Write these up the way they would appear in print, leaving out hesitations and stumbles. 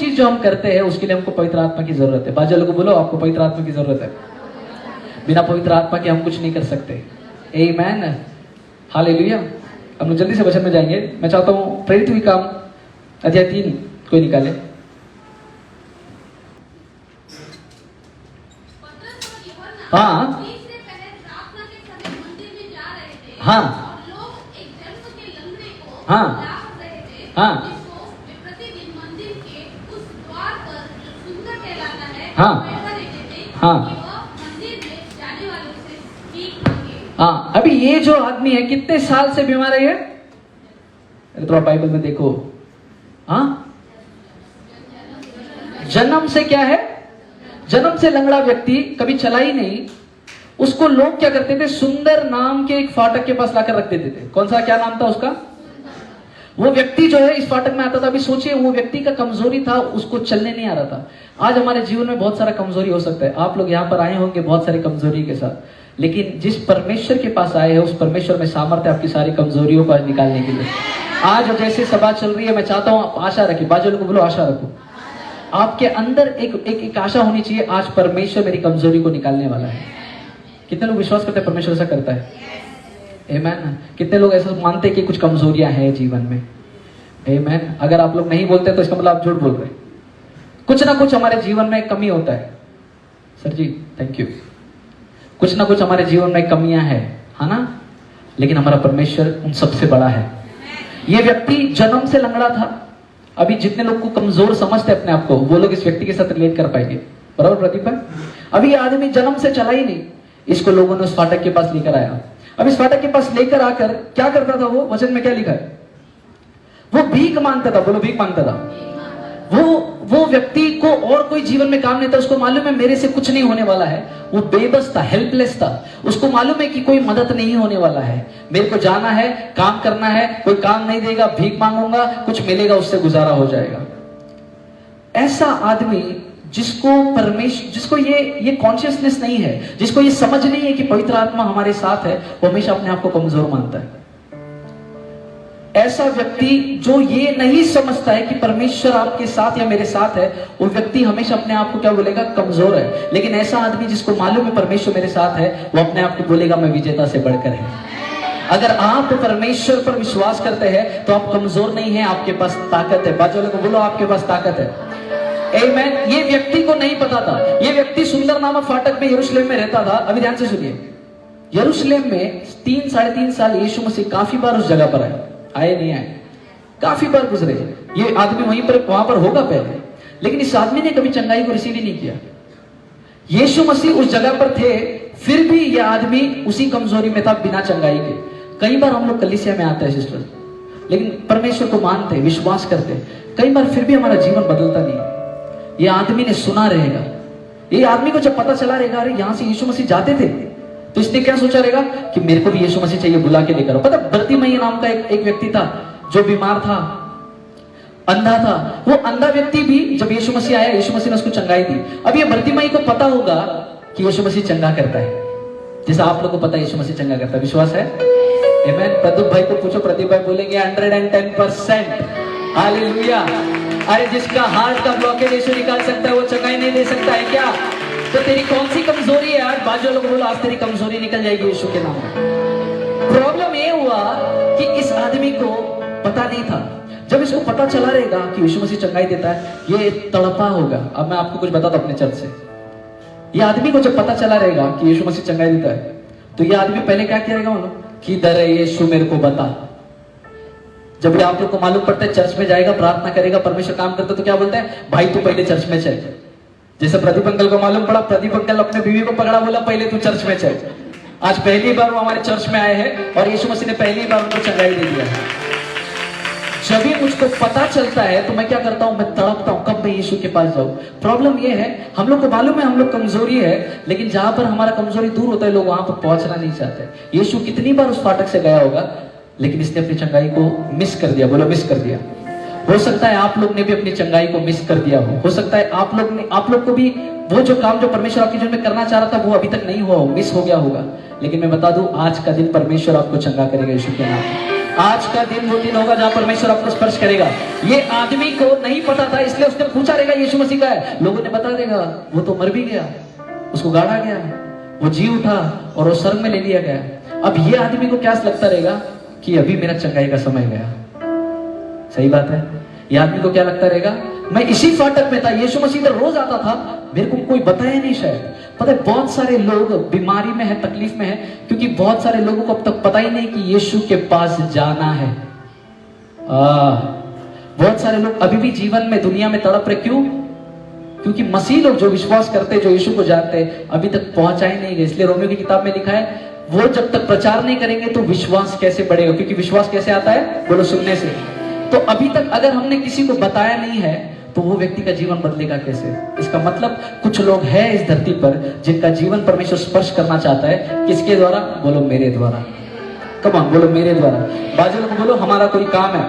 चीज जो हम करते हैं उसके लिए हमको पवित्र आत्मा की जरूरत है। बाजू लोगों बोलो आपको पवित्र आत्मा की जरूरत है। बिना पवित्र आत्मा के हम कुछ नहीं कर सकते। आमीन, हालेलुया। हम लोग जल्दी से वचन में जाएंगे। मैं चाहता हूँ प्रेरित हुई काम अध्याय 3 कोई निकाले। हाँ हाँ हाँ हाँ हाँ हाँ हाँ। अभी ये जो आदमी है कितने साल से बीमार है ये? थोड़ा बाइबल में देखो। हाँ, जन्म से क्या है? जन्म से लंगड़ा व्यक्ति, कभी चला ही नहीं। उसको लोग क्या करते थे, सुंदर नाम के एक फाटक के पास लाकर रख देते थे। कौन सा, क्या नाम था उसका? वो व्यक्ति जो है इस फाटक में आता था। अभी सोचिए, वो व्यक्ति का कमजोरी था, उसको चलने नहीं आ रहा था। आज हमारे जीवन में बहुत सारा कमजोरी हो सकता है। आप लोग यहाँ पर आए होंगे बहुत सारी कमजोरी के साथ, लेकिन जिस परमेश्वर के पास आए हैं उस परमेश्वर में सामर्थ्य आपकी सारी कमजोरियों को आज निकालने के लिए। आज जैसे सभा चल रही है, मैं चाहता हूँ आप आशा रखिए। बाजू को बोलो आशा रखो। आपके अंदर एक आशा होनी चाहिए, आज परमेश्वर मेरी कमजोरी को निकालने वाला है। कितने लोग विश्वास करते हैं परमेश्वर ऐसा करता है? आमीन। कितने लोग ऐसा मानते हैं कि कुछ कमजोरियां हैं जीवन में? आमीन। अगर आप लोग नहीं बोलते तो इसका मतलब आप झूठ बोल रहे हैं। कुछ ना कुछ हमारे जीवन में कमी होता है। Sir ji thank you. कुछ ना कुछ हमारे जीवन में कमियां हैं, है ना? लेकिन हमारा परमेश्वर उन सबसे बड़ा है। ये व्यक्ति जन्म से लंगड़ा था। अभी जितने लोग को कमजोर समझते अपने आप को, वो लोग इस व्यक्ति के साथ रिलेट कर पाएंगे, बराबर प्रदीप है? अभी ये आदमी जन्म से चला ही नहीं। इसको लोगों ने उस फाटक के पास लेकर आया। अब इस फाटक के पास लेकर आकर क्या करता था वो? वचन में क्या लिखा है? वो भीख मांगता था। बोलो भीख मांगता था। वो व्यक्ति को और कोई जीवन में काम नहीं था। उसको मालूम है मेरे से कुछ नहीं होने वाला है। वो बेबस था, हेल्पलेस था। उसको मालूम है कि कोई मदद नहीं होने वाला है। मेरे को जाना है, काम करना है, कोई काम नहीं देगा, भीख मांगूंगा, कुछ मिलेगा, उससे गुजारा हो जाएगा। ऐसा आदमी जिसको ये कॉन्शियसनेस नहीं है, जिसको ये समझ नहीं है कि पवित्र आत्मा हमारे साथ है, वो हमेशा अपने आप को कमजोर मानता है। ऐसा व्यक्ति जो ये नहीं समझता है कि परमेश्वर आपके साथ या मेरे साथ है, वो व्यक्ति हमेशा अपने आप को क्या बोलेगा? कमजोर है। लेकिन ऐसा आदमी जिसको मालूम है परमेश्वर मेरे साथ है, वो अपने आप को बोलेगा मैं विजेता से बढ़कर है। अगर आप परमेश्वर पर विश्वास करते हैं तो आप कमजोर नहीं है, आपके पास ताकत है। बाजू वाले को बोलो आपके पास ताकत है। आमीन। ये व्यक्ति को नहीं पता था। ये व्यक्ति सुंदर नामक फाटक में यरूशलेम में रहता था। अभी ध्यान से सुनिए। यरूशलेम में 3-3.5 साल यीशु मसीह काफी बार उस जगह पर आए नहीं आए, काफी बार गुजरे। ये आदमी वहां पर होगा पहले, लेकिन इस आदमी ने कभी चंगाई को रिसीव ही नहीं किया। यीशु मसीह उस जगह पर थे, फिर भी यह आदमी उसी कमजोरी में था, बिना चंगाई के। कई बार हम लोग कलीसिया में आते हैं सिस्टर, लेकिन परमेश्वर को मानते, विश्वास करते, कई बार फिर भी हमारा जीवन बदलता नहीं। ये आदमी ने सुना रहेगा। ये आदमी को जब पता चला रहेगा अरे यहां से यीशु मसीह जाते थे, तो इसने क्या सोचा रहेगा कि मेरे को भी यीशु मसीह चाहिए, बुला के लेकर आओ। पता बर्तिमई नाम का एक व्यक्ति था जो बीमार था, अंधा था। वो अंधा व्यक्ति भी जब यीशु मसीह आया, यीशु मसीह ने उसको चंगाई दी। अब ये बर्तिमई को पता होगा कि यीशु मसीह चंगा करता है, जैसा आप लोग को पता है यीशु मसीह चंगा करता है। विश्वास है? आमीन। प्रदीप भाई को पूछो, प्रदीप भाई बोलेंगे 110%। हालेलुया। अरे जिसका हार्ट का ब्लॉकेज यीशु निकाल सकता है, वो चंगाई नहीं दे सकता है क्या? तो तेरी कौन सी कमजोरी है? आज बाजू लोग बोलो आज तेरी कमजोरी निकल जाएगी यीशु के नाम में। प्रॉब्लम ये हुआ कि इस आदमी को पता नहीं था। जब इसको पता चला रहेगा कि यीशु मसीह चंगाई देता है, ये तड़पा होगा। अब मैं आपको कुछ बताता हूं अपने चर्च से। ये आदमी को जब पता चला रहेगा कि यीशु मसीह चंगाई देता है, तो ये आदमी पहले क्या करेगा मालूम? कि दर है यीशु मेरे को बता। जब भी आप लोग को मालूम पड़ता है, चर्च में जाएगा, प्रार्थना करेगा, परमेश्वर काम करता है, तो क्या बोलता है? भाई तू पहले चर्च में चल। जैसे प्रदीप अंकल को मालूम पड़ा, प्रदीप अंकल अपने बीवी को पकड़ा, बोला पहले तू चर्च में चल। आज पहली बार वो हमारे चर्च में आए हैं और यीशु मसीह ने पहली बार उनको चंगाई दे दिया है। जब भी मुझको पता चलता है तो मैं क्या करता हूं? मैं तड़पता हूं, कब मैं यीशु के पास जाऊं। प्रॉब्लम ये है, हम लोग को मालूम है हम लोग कमजोरी है, लेकिन जहां पर हमारा कमजोरी दूर होता है, लोग वहां पर पहुंचना नहीं चाहते। यीशु कितनी बार उस फाटक से गया होगा, लेकिन इसने अपनी चंगाई को मिस कर दिया। बोलो मिस कर दिया। हो सकता है आप लोग ने भी अपनी चंगाई को मिस कर दिया हो सकता है आप लोग को भी वो जो काम जो परमेश्वर आपके जीवन में करना चाह रहा था, वो अभी तक नहीं हुआ हो, मिस हो गया होगा। लेकिन मैं बता दूं, आज का दिन परमेश्वर आपको चंगा करेगा यीशु के नाम में। आज का दिन वो दिन होगा जहां परमेश्वर आपको स्पर्श करेगा। ये आदमी को नहीं पता था, इसलिए उसने पूछा रहेगा यीशु मसीह का है। लोगों ने बता देगा वो तो मर भी गया, उसको गाड़ा गया, वो जी उठा और वो स्वर्ग में ले लिया गया। अब ये आदमी को क्या लगता रहेगा कि अभी मेरा चंगाई का समय गया। सही बात है। ये आदमी को क्या लगता रहेगा, मैं इसी फाटक में था, यीशु मसीह तो रोज आता था, मेरे को कोई बताया नहीं शायद। पता है बहुत सारे लोग बीमारी में है, तकलीफ में है, क्योंकि बहुत सारे लोगों को अब तक पता ही नहीं कि यीशु के पास जाना है। बहुत सारे लोग अभी भी जीवन में दुनिया में तड़प रहे। क्यों? क्योंकि मसीह लोग जो विश्वास करते, जो यीशु को जानते, अभी तक पहुंचा ही नहीं गए। इसलिए रोमियो की किताब में लिखा है वो जब तक प्रचार नहीं करेंगे तो विश्वास कैसे बढ़ेगा, क्योंकि विश्वास कैसे आता है, बोलो सुनने से। तो अभी तक अगर हमने किसी को बताया नहीं है तो वो व्यक्ति का जीवन बदलेगा कैसे? इसका मतलब कुछ लोग हैं इस धरती पर जिनका जीवन परमेश्वर स्पर्श करना चाहता है। किसके द्वारा? बोलो मेरे द्वारा। कम ऑन, बोलो मेरे द्वारा। बाजू को बोलो हमारा कोई काम है,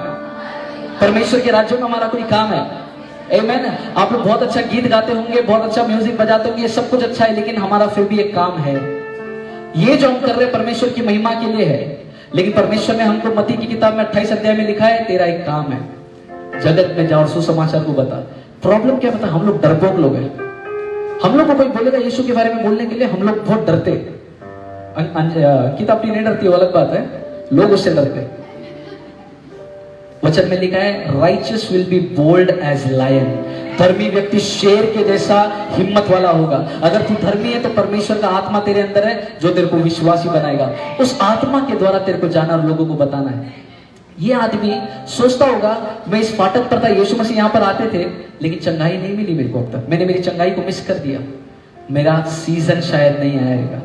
परमेश्वर के राज्य में हमारा कोई काम है। आमीन। आप लोग बहुत अच्छा गीत गाते होंगे, बहुत अच्छा म्यूजिक बजाते होंगे, ये सब कुछ अच्छा है, लेकिन हमारा फिर भी एक काम है। ये जो हम कर रहे हैं परमेश्वर की महिमा के लिए है, लेकिन परमेश्वर ने हमको मत्ती की किताब में 28 अध्याय में लिखा है तेरा एक काम है, जगत में जाओ सुसमाचार को बता। प्रॉब्लम क्या पता, हम लोग डरपोक लोग हैं। हम लोग को कोई बोलेगा यीशु के बारे में बोलने के लिए हम लोग बहुत डरते। किताब अपनी नहीं डरती, वो अलग बात है, लोग उससे डरते। वचन में लिखा है righteous will be bold as lion. धर्मी व्यक्ति शेर के जैसा हिम्मत वाला होगा। अगर तू धर्मी है तो परमेश्वर का आत्मा तेरे अंदर है जो तेरे को विश्वासी बनाएगा। उस आत्मा के द्वारा तेरे को जाना और लोगों को बताना है। ये आदमी सोचता होगा मैं इस फाटक पर था, यीशु मसीह यहाँ पर आते थे, लेकिन चंगाई नहीं मिली मेरे को अब तक, मैंने मेरी चंगाई को मिस कर दिया, मेरा सीजन शायद नहीं आएगा।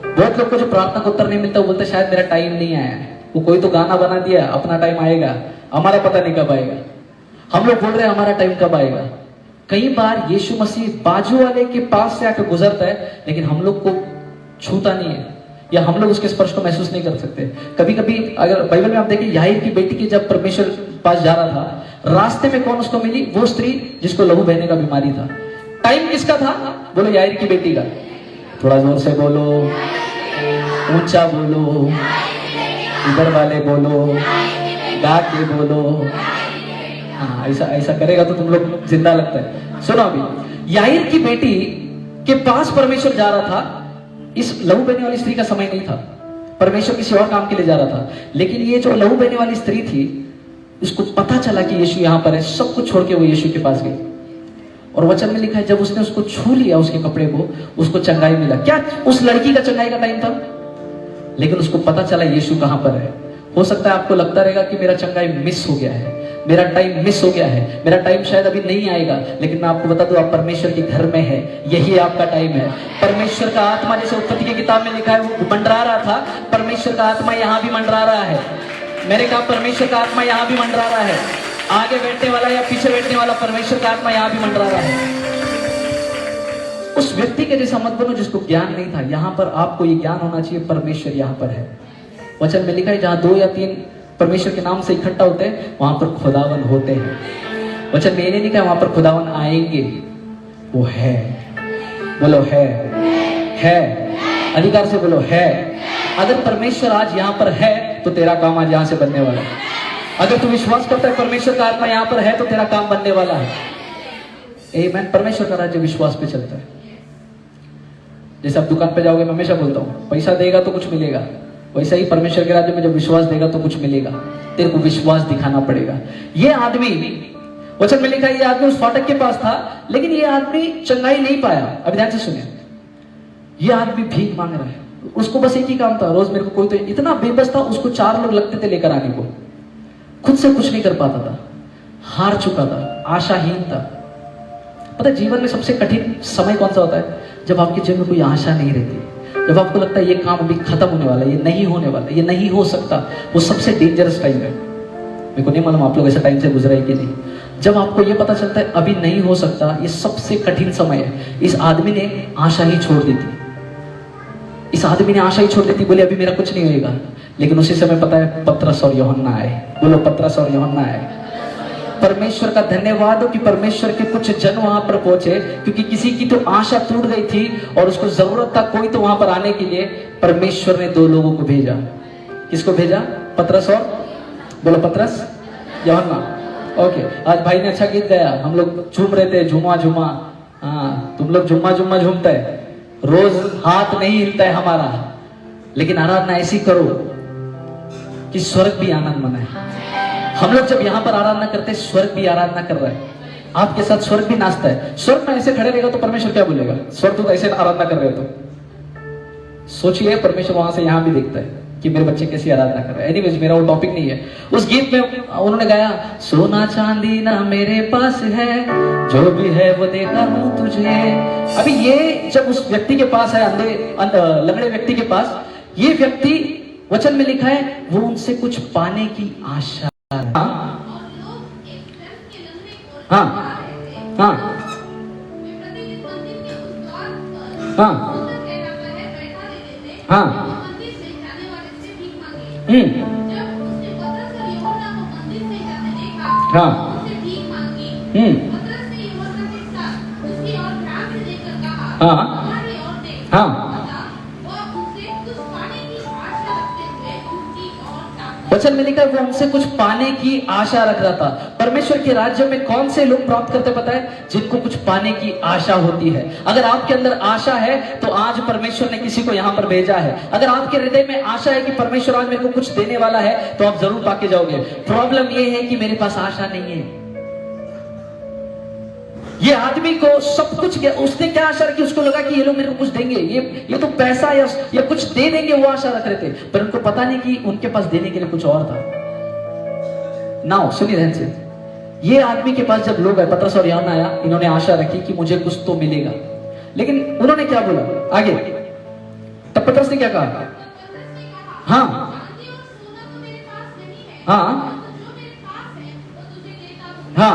बहुत लोग को जो प्रार्थना का उत्तर नहीं मिलता वो बोलते शायद मेरा टाइम नहीं आया है। वो कोई तो गाना बना दिया अपना टाइम आएगा, हमारा पता नहीं कब आएगा। हम लोग बोल रहे हैं हमारा टाइम कब आएगा। कई बार यीशु मसीह बाजू वाले के पास से आकर गुजरता है, लेकिन हम लोग को छूता नहीं है, या हम लोग उसके स्पर्श को महसूस नहीं कर सकते। कभी कभी अगर बाइबल में आप देखें, याहीर की बेटी की जब परमेश्वर पास जा रहा था, रास्ते में कौन उसको मिली? वो स्त्री जिसको लहू बहने का बीमारी था। टाइम किसका था? बोलो याहीर की बेटी का। थोड़ा जोर से बोलो, ऊंचा बोलो, इधर वाले बोलो, गा के बोलो। हाँ, ऐसा ऐसा करेगा तो तुम लोग जिंदा लगता है। सुनो, अभी याहीर की बेटी के पास परमेश्वर जा रहा था। इस लहू बहने वाली स्त्री का समय नहीं था, परमेश्वर किसी और काम के लिए जा रहा था। लेकिन ये जो लहू बहने वाली स्त्री थी, इसको पता चला कि यीशु यहाँ पर है, सब कुछ छोड़ के वो यीशु के पास गई। और वचन में लिखा है जब उसने उसको छू लिया, उसके कपड़े को, उसको चंगाई मिला। क्या उस लड़की का चंगाई का टाइम था? लेकिन उसको पता चला यीशु कहां पर है। हो सकता है आपको लगता रहेगा कि मेरा चंगाई मिस हो गया है, मेरा टाइम मिस हो गया है, मेरा टाइम शायद अभी नहीं आएगा। लेकिन मैं आपको बता दूं, आप परमेश्वर के घर में है, यही आपका टाइम है। परमेश्वर का आत्मा, जैसे उत्पत्ति की किताब में लिखा है, वो मंडरा रहा था, परमेश्वर का आत्मा यहाँ भी मंडरा रहा है। मैंने कहा परमेश्वर का आत्मा यहाँ भी मंडरा रहा है। आगे बैठने वाला या पीछे बैठने वाला, परमेश्वर का आत्मा यहाँ भी मंडरा रहा है। उस व्यक्ति के जैसा मत बनो जिसको ज्ञान नहीं था। यहां पर आपको ये ज्ञान होना चाहिए, परमेश्वर यहां पर है। वचन में लिखा है जहां 2 या 3 परमेश्वर के नाम से इकट्ठा होते हैं वहां पर खुदावन होते हैं। वचन में ये नहीं लिखा है वहां पर खुदावन आएंगे, वो है। बोलो है। अधिकार से बोलो है। अगर परमेश्वर आज यहां पर है तो तेरा काम आज यहां से बनने वाला है। अगर तू विश्वास करता है परमेश्वर का आत्मा यहां पर है तो तेरा काम बनने वाला है। आमीन। परमेश्वर का राज्य विश्वास पे चलता है। जैसे आप दुकान पे जाओगे, मैं हमेशा बोलता हूँ पैसा देगा तो कुछ मिलेगा, वैसा ही परमेश्वर के राज्य में जब विश्वास देगा तो कुछ मिलेगा। तेरे को विश्वास दिखाना पड़ेगा। ये आदमी, वचन में लिखा है ये आदमी उस फाटक के पास था, लेकिन ये आदमी चंगाई नहीं पाया। अभी ध्यान से सुनिए, ये आदमी भीख मांग रहा है। उसको बस एक ही काम था, रोज मेरे को कोई तो, इतना बेबस था, उसको 4 लोग लगते थे लेकर आने को, खुद से कुछ नहीं कर पाता था, हार चुका था, आशाहीन था। पता है जीवन में सबसे कठिन समय कौन सा होता है? जब आपके जीवन में कोई आशा नहीं रहती, जब आपको लगता है ये काम अभी खत्म होने वाला है, ये नहीं होने वाला, ये नहीं हो सकता। वो सबसे डेंजरस टाइम है। मेरे को नहीं मालूम आप लोग ऐसा टाइम से गुजरा है कि नहीं। जब आपको ये पता चलता है अभी नहीं हो सकता, ये सबसे कठिन समय है। इस आदमी ने आशा ही छोड़ दी थी। इस आदमी ने आशा ही छोड़ दी थी, बोले अभी मेरा कुछ नहीं होगा। लेकिन उसी समय पता है पतरस और यूहन्ना आए। बोलो पतरस और यूहन्ना आए। परमेश्वर का धन्यवाद हो कि परमेश्वर के कुछ जन वहां पर पहुंचे, क्योंकि किसी की तो आशा टूट गई थी और उसको जरूरत था कोई तो वहां पर आने के लिए। परमेश्वर ने 2 लोगों को भेजा। किसको भेजा? पतरस और बोलो पतरस, यूहन्ना। ओके, आज भाई ने अच्छा गीत गाया, हम लोग झूम रहे थे, झूमा झूमा। हाँ, तुम लोग झूमा झूमा झूमते है, रोज हाथ नहीं हिलता है हमारा, लेकिन आराधना ऐसी करो कि स्वर्ग भी आनंद मनाए। हम लोग जब यहाँ पर आराधना करते हैं, स्वर्ग भी आराधना कर रहा है, आपके साथ स्वर्ग भी नाचता है। स्वर्ग में ऐसे खड़े रहेगा तो परमेश्वर क्या बोलेगा? स्वर्ग तो ऐसे आराधना कर रहे हो तो सोचिए, परमेश्वर वहां से यहाँ भी देखता है कि मेरे बच्चे कैसी आराधना कर रहे हैं। एनीवेज, मेरा वो टॉपिक नहीं है। उस गीत में उन्होंने गाया, सोना चांदी ना मेरे पास है, जो भी है वो देता हूं तुझे। अभी ये जब उस व्यक्ति के पास है, लंगड़े व्यक्ति के पास, ये व्यक्ति, वचन में लिखा है, वो उनसे कुछ पाने की आशा। हाँ हाँ हाँ हाँ हाँ हाँ हाँ। वचन में लिखा है, वो हमसे कुछ पाने की आशा रख रहा था। परमेश्वर के राज्य में कौन से लोग प्राप्त करते पता है? जिनको कुछ पाने की आशा होती है। अगर आपके अंदर आशा है तो आज परमेश्वर ने किसी को यहाँ पर भेजा है। अगर आपके हृदय में आशा है कि परमेश्वर आज मेरे को कुछ देने वाला है, तो आप जरूर पाके जाओगे। प्रॉब्लम ये है कि मेरे पास आशा नहीं है। ये आदमी को सब कुछ, उसने क्या आशा रखी? उसको लगा कि ये लोग मेरे को कुछ देंगे, ये तो पैसा या कुछ दे देंगे, वो आशा रख रहे थे। पर उनको पता नहीं कि उनके पास देने के लिए कुछ और था। नाउ सुनिए ध्यान से, ये आदमी के पास जब लोग आए, पतरस और यूहन्ना आया, इन्होंने आशा रखी कि मुझे कुछ तो मिलेगा। लेकिन उन्होंने क्या बोला आगे? तब पतरस ने क्या कहा? हाँ हाँ हाँ।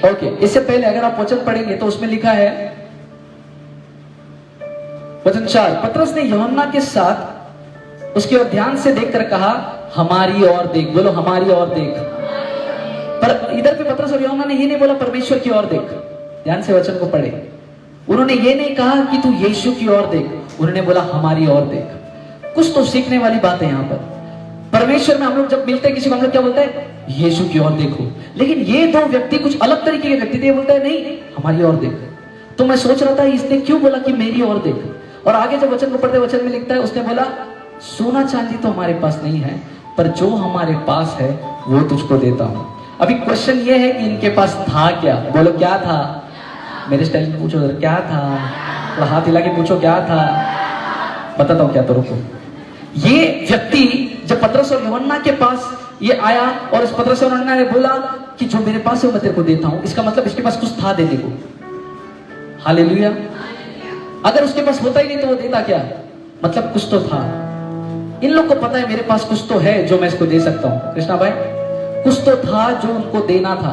ओके, इससे पहले अगर आप वचन पढ़ेंगे तो उसमें लिखा है, वचन 4, पतरस ने यूहन्ना के साथ उसके ओर ध्यान से देखकर कहा, हमारी ओर देख। बोलो, हमारी ओर देख। पर इधर पे पतरस और यूहन्ना ने ये नहीं बोला परमेश्वर की ओर देख। ध्यान से वचन को पढ़े। उन्होंने ये नहीं कहा कि तू यीशु की ओर देख, उन्होंने बोला हमारी ओर देख। कुछ तो सीखने वाली बात है यहाँ पर। परमेश्वर में हम लोग जब मिलते हैं किसी को, हम लोग क्या बोलते हैं? यीशु की ओर देखो। लेकिन ये दो व्यक्ति कुछ अलग तरीके के व्यक्ति थे, बोलते हैं नहीं, हमारी ओर देख। तो मैं सोच रहा था इसने क्यों बोला कि मेरी ओर देख? और आगे जब वचन को पढ़ते, वचन में लिखता है, उसने बोला, सोना चांदी तो हमारे पास नहीं है, पर जो हमारे पास है वो तुझको देता हूं। अभी क्वेश्चन ये है कि इनके पास था क्या? बोलो, क्या था? मेरे स्टाइल में पूछो, क्या था? थोड़ा हाथ हिला के पूछो, क्या था? बताता हूं क्या, तो रुको। ये व्यक्ति जब पतरस और यूहन्ना के पास ये आया और इस पतरस और यूहन्ना ने बोला कि जो मेरे पास है वो मैं तेरे को देता हूं, इसका मतलब इसके पास कुछ था देने को। हालेलुया। अगर उसके पास होता ही नहीं तो वो देता क्या? मतलब कुछ तो था। इन लोग को पता है मेरे पास कुछ तो है जो मैं इसको दे सकता हूं। कृष्णा भाई, कुछ तो था जो उनको देना था।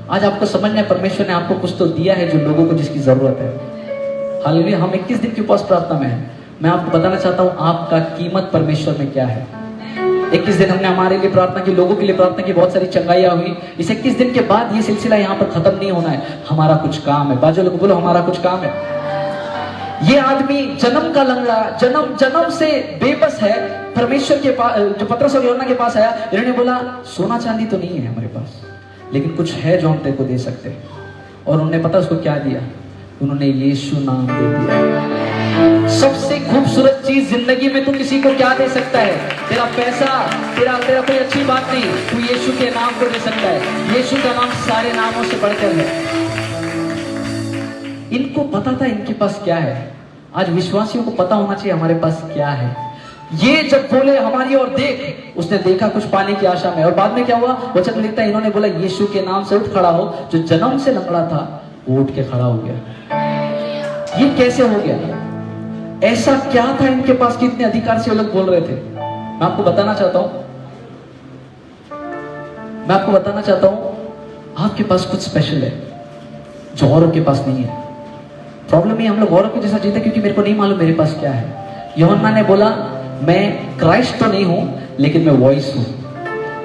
आज आपको समझना है, परमेश्वर ने आपको कुछ तो दिया है जो लोगों को जिसकी जरूरत है। हालेलुया। हम 21 दिन की उपवास प्रार्थना में हैं। मैं आपको बताना चाहता हूं आपका कीमत परमेश्वर में क्या है। 21 दिन हमने हमारे लिए प्रार्थना की, लोगों के लिए प्रार्थना की, बहुत सारी चंगाइयां हुई। इस 21 दिन के बाद ये सिलसिला यहाँ पर खत्म नहीं होना है। हमारा कुछ काम है। बाजू लोग बोलो, हमारा कुछ काम है। ये आदमी जन्म का लंगड़ा, जन्म से बेबस है। परमेश्वर के पास, जो पतरस और यूहन्ना के पास आया, इन्होंने बोला, सोना चांदी तो नहीं है हमारे पास, लेकिन कुछ है जो हम तेरे को दे सकते हैं। और उन्होंने पता उसको क्या दिया? उन्होंने यीशु नाम दे दिया। सबसे खूबसूरत चीज जिंदगी में तू किसी को क्या दे सकता है? तेरा पैसा, तेरा कोई अच्छी बात नहीं, तू यीशु के नाम को दे सकता है। यीशु का नाम सारे नामों से बढ़कर है। इनको पता था इनके पास क्या है। आज विश्वासियों को पता होना चाहिए हमारे पास क्या है। ये जब बोले हमारी ओर देख, उसने देखा कुछ पाने की आशा में। और बाद में क्या हुआ? वचन में लिखता है, इन्होंने बोला यीशु के नाम से उठ खड़ा हो। जो जन्म से लंगड़ा था वो उठ के खड़ा हो गया। ये कैसे हो गया? ऐसा क्या था इनके पास कि इतने अधिकार से लोग बोल रहे थे? मैं आपको बताना चाहता हूं, आपके पास कुछ स्पेशल है जो औरों के पास नहीं है। प्रॉब्लम ये, हम लोग औरों के जैसा जीते क्योंकि मेरे को नहीं मालूम मेरे पास क्या है। यूहन्ना ने बोला, मैं क्राइस्ट तो नहीं हूं लेकिन मैं वॉइस हूं।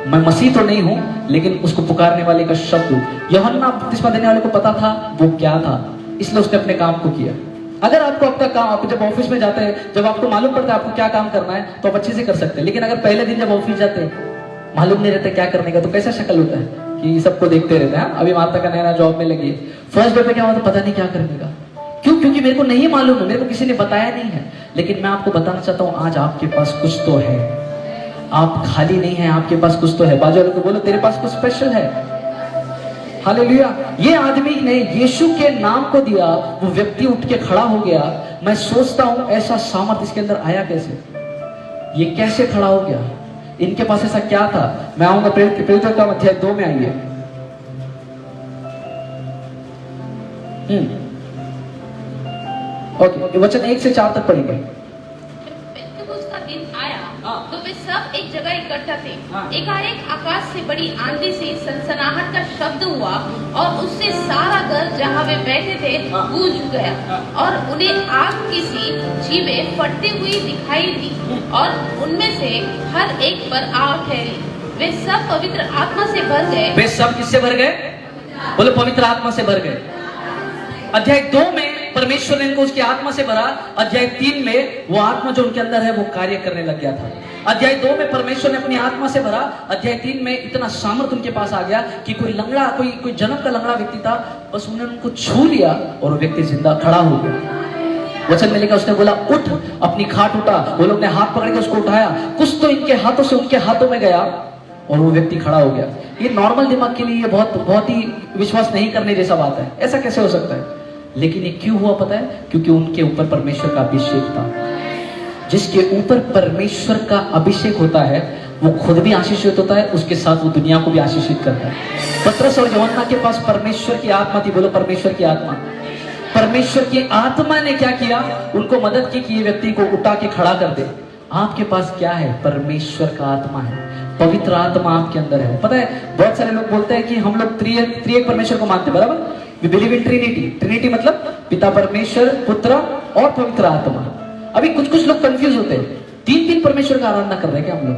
मैं मसीह तो नहीं हूं लेकिन उसको पुकारने वाले का शब्द हूं। यूहन्ना बपतिस्मा देने वाले को पता था वो क्या था, इसलिए उसने अपने काम को किया। अगर आपको अपना काम, आप जब ऑफिस में जाते हैं, जब आपको मालूम पड़ता है आपको क्या काम करना है, तो आप अच्छे से कर सकते हैं। लेकिन अगर पहले दिन जब ऑफिस जाते हैं, मालूम नहीं रहता क्या करने का, तो कैसा शक्ल होता है कि सबको देखते रहते हैं। अभी माता का नया जॉब में लगी, फर्स्ट डे पे क्या होता पता नहीं क्या करने का। क्यों? क्योंकि मेरे को नहीं मालूम है, मेरे को किसी ने बताया नहीं है। लेकिन मैं आपको बताना चाहता हूं, आज आपके पास कुछ तो है, आप खाली नहीं है, आपके पास कुछ तो है। बाजू वाले को बोलो तेरे पास कुछ स्पेशल है। हालेलुया। ये आदमी ने यीशु के नाम को दिया, वो व्यक्ति उठ के खड़ा हो गया। मैं सोचता हूं ऐसा सामर्थ इसके अंदर आया कैसे, ये कैसे खड़ा हो गया, इनके पास ऐसा क्या था। मैं आऊंगा प्रेरितों का अध्याय 2 में आइए। ओके, वचन 1 से 4 तक पढ़ेंगे। पेंतुकोस्त का दिन आया हाँ। तो वे सब एक जगह इकट्ठा थे। हाँ। एकाएक आकाश से बड़ी आंधी से सनसनाहट का शब्द हुआ और उससे सारा घर जहाँ वे बैठे थे हाँ। गूंज गया हाँ। और उन्हें आग की सी जीभें फटती हुई दिखाई दी और उनमें से हर एक पर आग ठहरी। वे सब पवित्र आत्मा से भर गए। वे सब किससे भर गए? बोलो पवित्र आत्मा से भर गए। अध्याय 2 में परमेश्वर ने इनको उसकी आत्मा से भरा। अध्याय 3 में वो आत्मा जो उनके अंदर है वो कार्य करने लग गया था। अध्याय 2 में परमेश्वर ने अपनी आत्मा से भरा। अध्याय 3 में इतना सामर्थ उनके पास आ गया कि कोई लंगड़ा, कोई जन्म का लंगड़ा व्यक्ति था, बस उन्होंने उनको छू लिया और वो व्यक्ति जिंदा खड़ा हो गया। वचन में लिखा, उसने बोला उठ, अपनी खाट उठा। वो लोग ने हाथ पकड़ के उसको उठाया, कुछ तो इनके हाथों से उनके हाथों में गया और वो व्यक्ति खड़ा हो गया। ये नॉर्मल दिमाग के लिए ये बहुत ही विश्वास नहीं करने जैसा बात है। ऐसा कैसे हो सकता है? लेकिन ये क्यों हुआ पता है? क्योंकि उनके ऊपर परमेश्वर का अभिषेक था। जिसके ऊपर परमेश्वर का अभिषेक होता है वो खुद भी आशीषित होता है, उसके साथ वो दुनिया को भी आशीषित करता है। पतरस और यूहन्ना के पास परमेश्वर की आत्मा थी। बोलो परमेश्वर की आत्मा। परमेश्वर की आत्मा ने क्या किया? उनको मदद की कि ये व्यक्ति को उठा के खड़ा कर दे। आपके पास क्या है? परमेश्वर का आत्मा है, पवित्र आत्मा आपके अंदर है। पता है बहुत सारे लोग बोलते हैं कि हम लोग त्रिएक परमेश्वर को मानते हैं, बराबर। We believe in Trinity. Trinity मतलब पिता परमेश्वर, पुत्र और पवित्र आत्मा। अभी कुछ लोग कंफ्यूज होते हैं, 3 परमेश्वर का आराधना कर रहे हैं क्या हम लोग?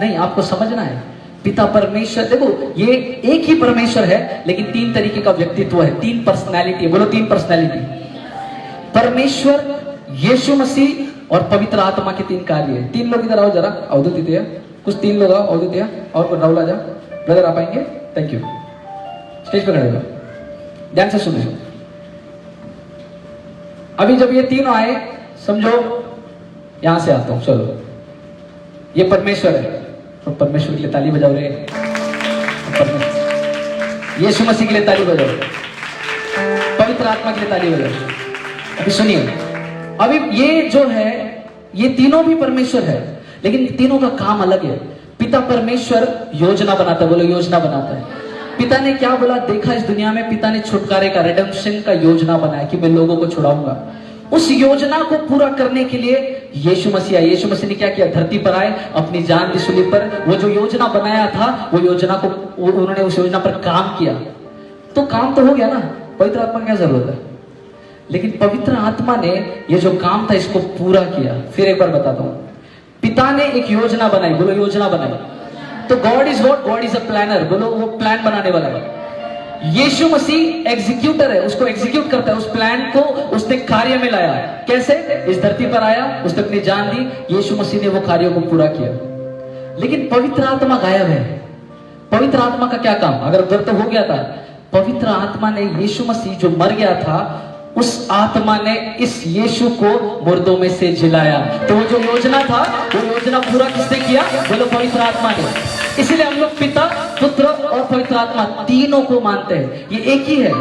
नहीं, आपको समझना है पिता परमेश्वर, देखो ये एक ही परमेश्वर है लेकिन 3 तरीके का व्यक्तित्व है, 3 पर्सनैलिटी है। बोलो 3 पर्सनैलिटी। परमेश्वर, यीशु मसीह और पवित्र आत्मा के 3 कार्य है। 3 लोग इधर आओ जरा, अवधूत कुछ 3 लोग आओ, अवधूत और राहुल आजा। ब्रदर आ पाएंगे? Thank you. स्टेज पे खड़े हो, ध्यान से सुनो। अभी जब ये तीनों आए, समझो यहां से आता हूं, चलो ये परमेश्वर है, तो परमेश्वर के लिए ताली बजाओ रे। यीशु मसीह के लिए ताली बजाओ, पवित्र आत्मा के लिए ताली बजाओ। अभी सुनिए, अभी ये जो है ये तीनों भी परमेश्वर है, लेकिन तीनों का काम अलग है। पिता परमेश्वर योजना बनाता है। बोलो योजना बनाता है। पिता ने क्या बोला? देखा इस दुनिया में, पिता ने छुटकारे का, रिडेम्पशन का योजना बनाया कि मैं लोगों को छुड़ाऊंगा। उस योजना को पूरा करने के लिए यीशु मसीह आए। यीशु मसीह ने क्या किया? धरती पर आए, अपनी जान दी सूली पर। वो जो योजना बनाया था वो योजना को उन्होंने उस योजना पर काम किया, तो काम तो हो गया ना। पवित्र आत्मा की क्या जरूरत है? लेकिन पवित्र आत्मा ने ये जो काम था इसको पूरा किया। फिर एक बार बताता हूं, पिता ने एक योजना बनाई। बोलो योजना बनाई। तो God is what? God is a planner. बोलो वो प्लान बनाने वाला है। यीशु मसीह एग्जीक्यूटर है, उसको एग्जीक्यूट करता है। उस प्लान को उसने कार्य में लाया। कैसे? इस धरती पर आया, उसने अपनी जान दी, यीशु मसीह ने वो कार्यों को पूरा किया। लेकिन पवित्र आत्मा गायब है। पवित्र आत्मा का क्या काम? अगर उधर तो हो गया था, पवित्र आत्मा ने यीशु मसीह जो मर गया था, उस आत्मा ने इस यीशु को मुर्दों में से जिलाया। तो वो जो योजना था वो योजना पूरा किसने किया? बोलो पवित्र आत्मा ने। इसलिए हम लोग पिता, पुत्र और पवित्र आत्मा तीनों को मानते हैं। ये एक ही है,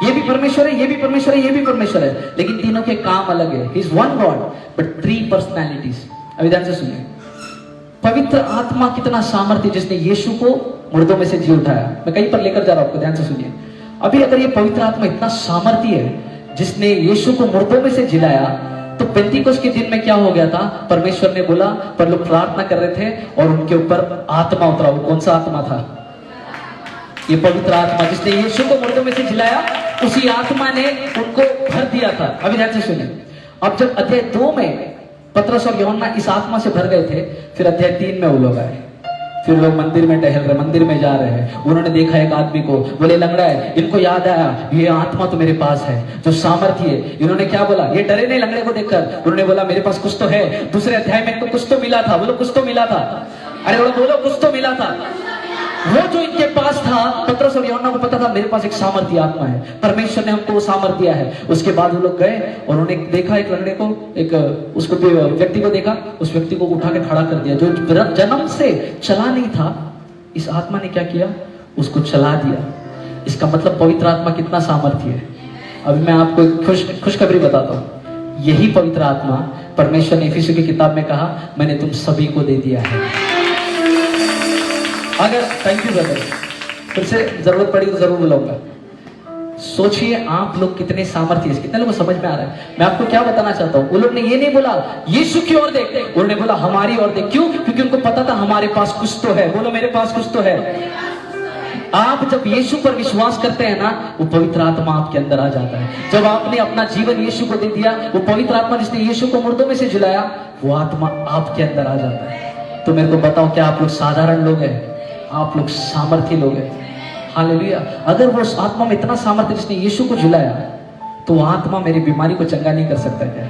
ये भी परमेश्वर है, ये भी परमेश्वर है, ये भी परमेश्वर है, लेकिन तीनों के काम अलग है। He is one God but 3 personalities। अभी ध्यान से सुनिए, पवित्र आत्मा कितना सामर्थ्य, जिसने यीशु को मुर्दों में से जी उठाया। मैं कहीं पर लेकर जा रहा हूं आपको, ध्यान से सुनिए। अभी अगर ये पवित्र आत्मा इतना सामर्थ्य है जिसने यीशु को मुर्दों में से जिलाया, तो पेंतीकोस्त के दिन में क्या हो गया था? परमेश्वर ने बोला, पर लोग प्रार्थना कर रहे थे और उनके ऊपर आत्मा उतरा। वो कौन सा आत्मा था? ये पवित्र आत्मा जिसने यीशु को मुर्दों में से जिलाया, उसी आत्मा ने उनको भर दिया था। अभी ध्यान से सुनिए, अब जब अध्याय 2 में पतरस और यूहन्ना इस आत्मा से भर गए थे, फिर अध्याय 3 में वो लोग आए। फिर लोग मंदिर में टहल रहे, मंदिर में जा रहे हैं, उन्होंने देखा एक आदमी को, बोले लंगड़ा है, इनको याद आया ये आत्मा तो मेरे पास है जो सामर्थ्य है। इन्होंने क्या बोला, ये डरे नहीं लंगड़े को देखकर, उन्होंने बोला मेरे पास कुछ तो है। दूसरे अध्याय में इनको कुछ तो मिला था, बोलो कुछ तो मिला था, अरे बोलो कुछ तो मिला था। वो जो इनके पास था, पतरस और यूहन्ना को पता था मेरे पास एक सामर्थ्य आत्मा है, परमेश्वर ने हमको वो सामर्थ्य दिया है। उसके बाद वो लोग गए और उन्होंने देखा एक लंगड़े को, एक उसको व्यक्ति को देखा, उस व्यक्ति को उठा के खड़ा कर दिया जो जन्म से चला नहीं था। इस आत्मा ने क्या किया, उसको चला दिया। इसका मतलब पवित्र आत्मा कितना सामर्थ्य है। अभी मैं आपको एक खुशखबरी बताता हूँ। यही पवित्र आत्मा परमेश्वर ने इफिसियों की किताब में कहा, मैंने तुम सभी को दे दिया है। अगर थैंक यू ब्रदर, फिर से जरूरत पड़ी तो जरूर बुलाऊंगा। सोचिए आप लोग कितने सामर्थ्य, कितने लोगों को समझ में आ रहा है मैं आपको क्या बताना चाहता हूं। वो लोग ने ये नहीं बोला यीशु की ओर देख, उन्होंने बोला हमारी ओर देख। क्यों? क्योंकि उनको पता था हमारे पास कुछ तो है। बोलो मेरे पास कुछ तो है। आप जब यीशु पर विश्वास करते हैं ना, वो पवित्र आत्मा आपके अंदर आ जाता है। जब आपने अपना जीवन यीशु को दे दिया, वो पवित्र आत्मा जिसने यीशु को मुर्दों में से जिलाया, वो आत्मा आपके अंदर आ जाता है। तो मेरे को बताओ, क्या आप लोग साधारण लोग हैं? आप लोग सामर्थ्य लोग हैं। हालेलुया। अगर वो उस आत्मा में इतना सामर्थ्य जिसने यीशु को जिलाया, तो वो आत्मा मेरी बीमारी को चंगा नहीं कर सकता क्या?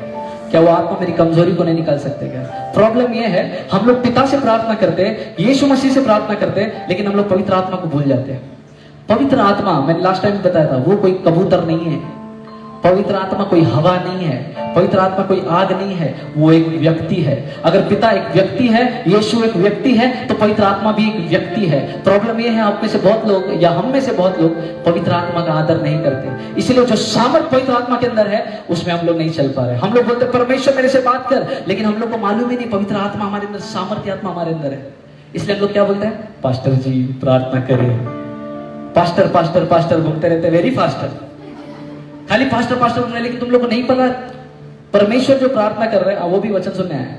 क्या वो आत्मा मेरी कमजोरी को नहीं निकाल सकते क्या? प्रॉब्लम ये है, हम लोग पिता से प्रार्थना करते हैं, यीशु मसीह से प्रार्थना करते हैं, लेकिन हम लोग पवित्र आत्मा को भूल जाते हैं। पवित्र आत्मा, मैंने लास्ट टाइम बताया था, वो कोई कबूतर नहीं है। पवित्र आत्मा कोई हवा नहीं है, पवित्र आत्मा कोई आग नहीं है, वो एक व्यक्ति है। अगर पिता एक व्यक्ति है, यीशु एक व्यक्ति है, तो पवित्र आत्मा भी एक व्यक्ति है। प्रॉब्लम ये है, आप में से बहुत लोग या हम में से बहुत लोग पवित्र आत्मा का आदर नहीं करते। इसलिए जो सामर्थ पवित्र आत्मा के अंदर है, उसमें हम लोग नहीं चल पा रहे। हम लोग बोलते परमेश्वर मेरे से बात कर, लेकिन हम लोग को मालूम ही नहीं पवित्र आत्मा हमारे अंदर, सामर्थ्य आत्मा हमारे अंदर है। इसलिए हम लोग क्या बोलते हैं, पास्टर जी प्रार्थना करें, पास्टर पास्टर पास्टर घूमते रहते, वेरी फास्टर, खाली पास्टर पास्टर बोल रहे, लेकिन तुम लोग को नहीं पता परमेश्वर जो प्रार्थना कर रहे हैं, वो भी वचन सुनने आए।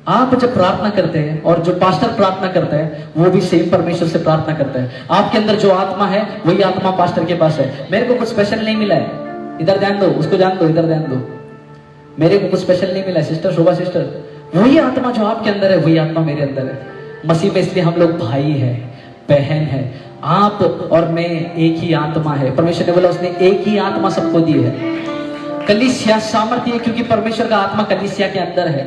आप जब प्रार्थना करते हैं और जो पास्टर प्रार्थना करते हैं, वो भी सेम परमेश्वर से प्रार्थना करते हैं। आपके अंदर जो आत्मा है, वही आत्मा पास्टर के पास है। मेरे को कुछ स्पेशल नहीं मिला है, इधर ध्यान दो, उसको जान दो, इधर ध्यान दो। मेरे को कुछ स्पेशल नहीं मिला है सिस्टर शोभा सिस्टर, वही आत्मा जो आपके अंदर है, वही आत्मा मेरे अंदर है मसीह में। इसलिए हम लोग भाई है, बहन है। आप और मैं एक ही आत्मा है। परमेश्वर ने बोला उसने एक ही आत्मा सबको दी है। कलीसिया सामर्थ्य है क्योंकि परमेश्वर का आत्मा कलीसिया के अंदर है।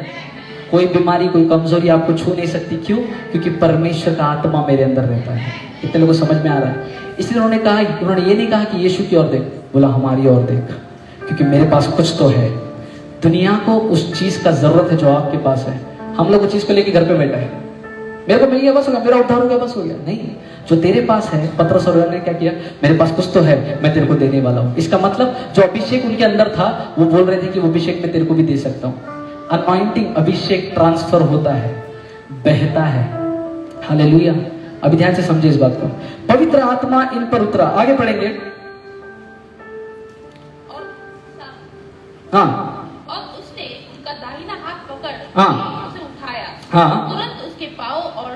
कोई बीमारी, कोई कमजोरी आपको छू नहीं सकती। क्यों? क्योंकि परमेश्वर का आत्मा मेरे अंदर रहता है। कितने लोगों को समझ में आ रहा है? इसलिए उन्होंने कहा, उन्होंने ये नहीं कहा कि यीशु की ओर देख, बोला हमारी ओर देख, क्योंकि मेरे पास कुछ तो है। दुनिया को उस चीज का जरूरत है जो आपके पास है। हम लोग उस चीज को लेकर घर पे बैठे हैं, मेरे को मिल गया बस हो गया, मेरा उद्धार हो गया बस हो गया। नहीं, जो तेरे पास है, पतरस और यूहन्ना ने क्या किया, मेरे पास कुछ तो है, मैं तेरे को देने वाला हूं। इसका मतलब जो अभिषेक उनके अंदर था, वो बोल रहे थे कि वो अभिषेक मैं तेरे को भी दे सकता हूं। अनॉइंटिंग, अभिषेक ट्रांसफर होता है, बहता है। हालेलुया। अभी ध्यान से समझे इस बात को। पवित्र आत्मा इन पर उतरा। आगे पढ़ेंगे। और उसने उनका दाहिना हाथ पकड़ उसे उठाया। तुरंत उसके पांव और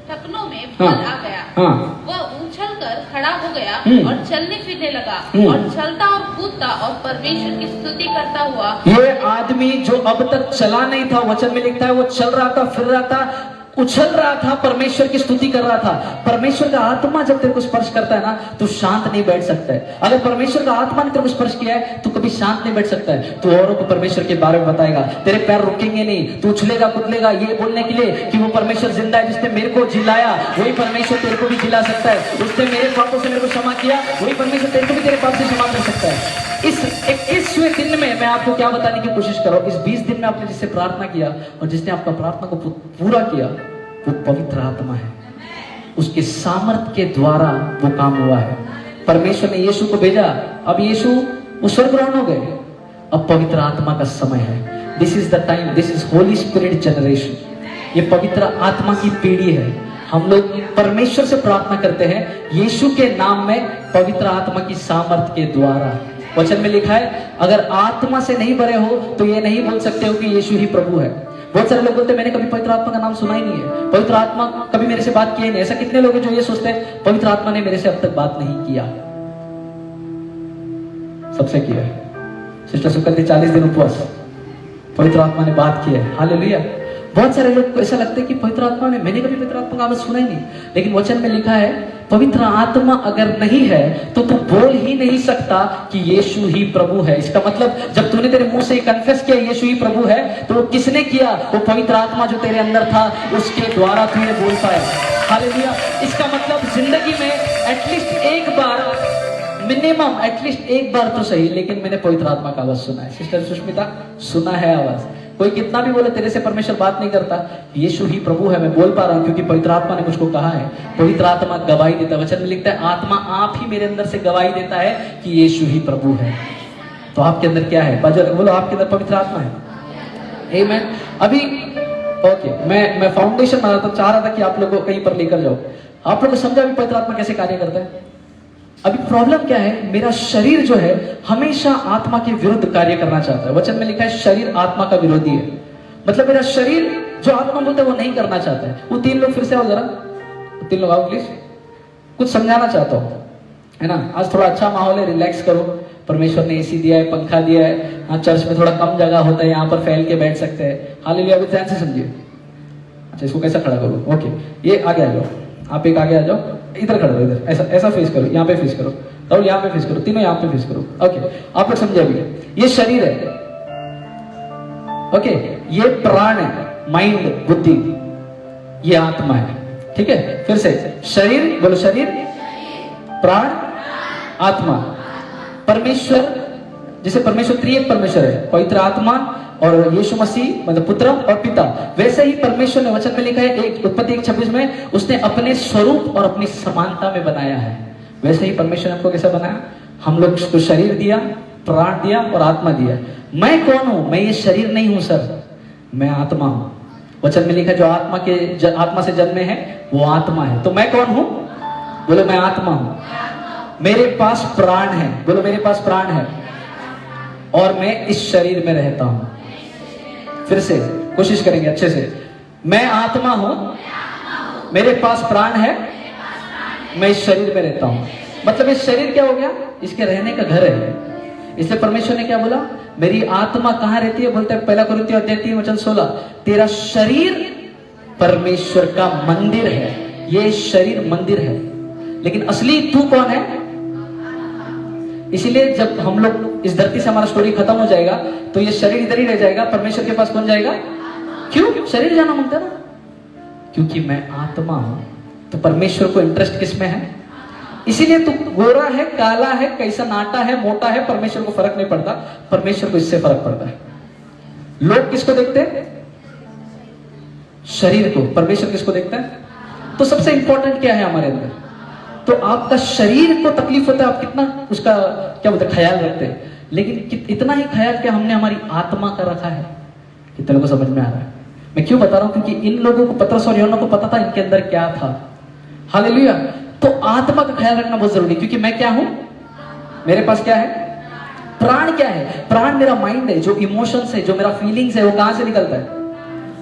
टखनों में बल आ गया। वह उछल कर खड़ा हो गया और चलने फिरने लगा और चलता और कूदता और परमेश्वर की स्तुति करता हुआ। ये आदमी जो अब तक चला नहीं था, वचन में लिखता है वो चल रहा था, फिर रहा था, उछल रहा था, परमेश्वर की स्तुति कर रहा था। परमेश्वर का आत्मा जब तेरे को स्पर्श करता है ना, तो शांत नहीं बैठ सकता है। अगर परमेश्वर का आत्मा ने तेरे को स्पर्श किया है, तो कभी शांत नहीं बैठ सकता है। तो औरों को परमेश्वर के बारे में बताएगा, तेरे पैर रुकेंगे नहीं, तू उछलेगा कूदलेगा, ये बोलने के लिए कि वो परमेश्वर जिंदा है जिसने मेरे को जिलाया, वही परमेश्वर तेरे को भी जिला सकता है। उसने मेरे पापों से मेरे को क्षमा किया, वही परमेश्वर तेरे को भी तेरे पाप से क्षमा कर सकता है। इस 21वें दिन में मैं आपको क्या बताने की कोशिश कर रहा हूं, इस 20 दिन में आपने जिससे प्रार्थना किया और जिसने आपका प्रार्थना को पूरा किया, वो पवित्र आत्मा है। उसके सामर्थ्य के द्वारा वो काम हुआ है। परमेश्वर ने यीशु को भेजा, अब यीशु वो स्वर्गरोहण हो गए। अब पवित्र आत्मा का समय है। This is the time, this is Holi spirit generation. ये पवित्र आत्मा की पीढ़ी है। हम लोग परमेश्वर से प्रार्थना करते हैं यीशु के नाम में, पवित्र आत्मा की सामर्थ्य के द्वारा। वचन में लिखा है, अगर आत्मा से नहीं भरे हो तो ये नहीं बोल सकते हो कि यीशु ही प्रभु है। बहुत सारे लोग बोलते हैं मैंने कभी पवित्र आत्मा का नाम सुना ही नहीं है, पवित्र आत्मा कभी मेरे से बात किया ही नहीं। ऐसा कितने लोग हैं जो ये सोचते हैं पवित्र आत्मा ने मेरे से अब तक बात नहीं किया? सबसे किया है। सिस्टर सुकर के 40 दिन उपवास, पवित्र आत्मा ने बात की है। हालेलुया। बहुत सारे लोग को ऐसा लगता है कि पवित्र आत्मा ने, मैंने कभी पवित्र आत्मा का आवाज सुना ही नहीं, लेकिन वचन में लिखा है पवित्र आत्मा अगर नहीं है तो तू बोल ही नहीं सकता कि यीशु ही प्रभु है। इसका मतलब जब तूने तेरे मुंह से कन्फेस किया यीशु ही प्रभु है, तो वो किसने किया? वो पवित्र आत्मा जो तेरे अंदर था उसके द्वारा तू ये बोल पाया। हालेलुया। इसका मतलब जिंदगी में एटलीस्ट एक बार, मिनिमम एटलीस्ट एक बार तो सही, लेकिन मैंने पवित्र आत्मा का आवाज सुना है। सिस्टर सुष्मिता, सुना है आवाज। कोई कितना भी बोले तेरे से परमेश्वर बात नहीं करता, यीशु ही प्रभु है, मैं बोल पा रहा हूं क्योंकि पवित्र आत्मा ने मुझको कहा है। पवित्र आत्मा गवाही देता है, वचन में लिखता है आत्मा आप ही मेरे अंदर से गवाही देता है कि यीशु ही प्रभु है। तो आपके अंदर क्या है? बोलो आपके अंदर पवित्र आत्मा है। आमीन। अभी ओके, मैं फाउंडेशन बना था, चाह रहा था कि आप लोगों को कहीं पर लेकर जाओ। आप लोगों को समझा भी पवित्र आत्मा कैसे कार्य करता है? अभी प्रॉब्लम क्या है, मेरा शरीर जो है हमेशा आत्मा के विरुद्ध कार्य करना चाहता है। वचन में लिखा है शरीर आत्मा का विरोधी है। मतलब मेरा शरीर जो आत्मा बोलता है वो नहीं करना चाहता है। वो 3 लोग फिर से आओ जरा, 3 लोग आओ प्लीज। कुछ समझाना चाहता हूँ, है ना। आज थोड़ा अच्छा माहौल है, रिलैक्स करो। परमेश्वर ने एसी दिया है, पंखा दिया है। हाँ, चर्च में थोड़ा कम जगह होता है, यहाँ पर फैल के बैठ सकते हैं। हालेलुया। अभी ध्यान से समझिए। अच्छा, इसको कैसा खड़ा करूँ? ओके, ये आगे आ जाओ, आप एक आगे आ जाओ, इधर खड़े हो, इधर ऐसा फेस करो, यहाँ पे फेस करो, राहुल यहाँ पे फेस करो, तीनों यहाँ पे फेस करो। ओके, आप लोग समझे अभी। ये शरीर है, ओके, ये प्राण है, माइंड, बुद्धि, ये आत्मा है। ठीक है, फिर से शरीर, बोलो शरीर, प्राण, आत्मा। परमेश्वर, जैसे परमेश्वर त्रिएक परमेश्वर है, पवित्र आत्मा और यीशु मसीह मतलब पुत्र और पिता, वैसे ही परमेश्वर ने, वचन में लिखा है एक उत्पत्ति 1:26 में, उसने अपने स्वरूप और अपनी समानता में बनाया है। वैसे ही परमेश्वर ने हमको कैसा बनाया? हम लोग को शरीर दिया, प्राण दिया और आत्मा दिया। मैं कौन हूं? मैं ये शरीर नहीं हूं सर, मैं आत्मा हूं। वचन में लिखा है जो आत्मा से जन्मे हैं वो आत्मा है। तो मैं कौन हूं? बोलो मैं आत्मा हूं। मेरे पास प्राण है, बोलो मेरे पास प्राण है, और मैं इस शरीर में रहता हूं। फिर से कोशिश करेंगे अच्छे से। मैं आत्मा हूं, मेरे पास प्राण है, मैं इस शरीर में रहता हूं। मतलब इस शरीर क्या हो गया? इसके रहने का घर है। इसलिए परमेश्वर ने क्या बोला? मेरी आत्मा कहां रहती है? बोलते हैं 1 कोरिन्थियों 3:16, तेरा शरीर परमेश्वर का मंदिर है। ये शरीर मंदिर है, लेकिन असली तू कौन है? इसीलिए जब हम लोग इस धरती से, हमारा स्टोरी खत्म हो जाएगा, तो ये शरीर इधर ही रह जाएगा, परमेश्वर के पास कौन जाएगा? क्यों शरीर जाना मांगता है ना? क्योंकि मैं आत्मा हूं। तो परमेश्वर को इंटरेस्ट किस में है? इसीलिए तू गोरा है, काला है, कैसा नाटा है, मोटा है, परमेश्वर को फर्क नहीं पड़ता। परमेश्वर को इससे फर्क पड़ता है। लोग किसको देखते हैं? शरीर को। परमेश्वर किसको देखता है? तो सबसे इंपॉर्टेंट क्या है हमारे अंदर? तो आपका शरीर को तकलीफ होता है, आप कितना उसका क्या बोलते हैं ख्याल रखते हैं, लेकिन इतना ही ख्याल क्या हमने हमारी आत्मा का रखा है? कितने को समझ में आ रहा है? मैं क्यों बता रहा हूं? क्योंकि इन लोगों को, पतरस और यूहन्ना को पता था इनके अंदर क्या था। हालेलुया। तो आत्मा का ख्याल रखना बहुत जरूरी है, क्योंकि मैं क्या हूं? मेरे पास क्या है? प्राण क्या है? प्राण मेरा माइंड है, जो इमोशंस है, जो मेरा फीलिंग्स है, वो कहां से निकलता है?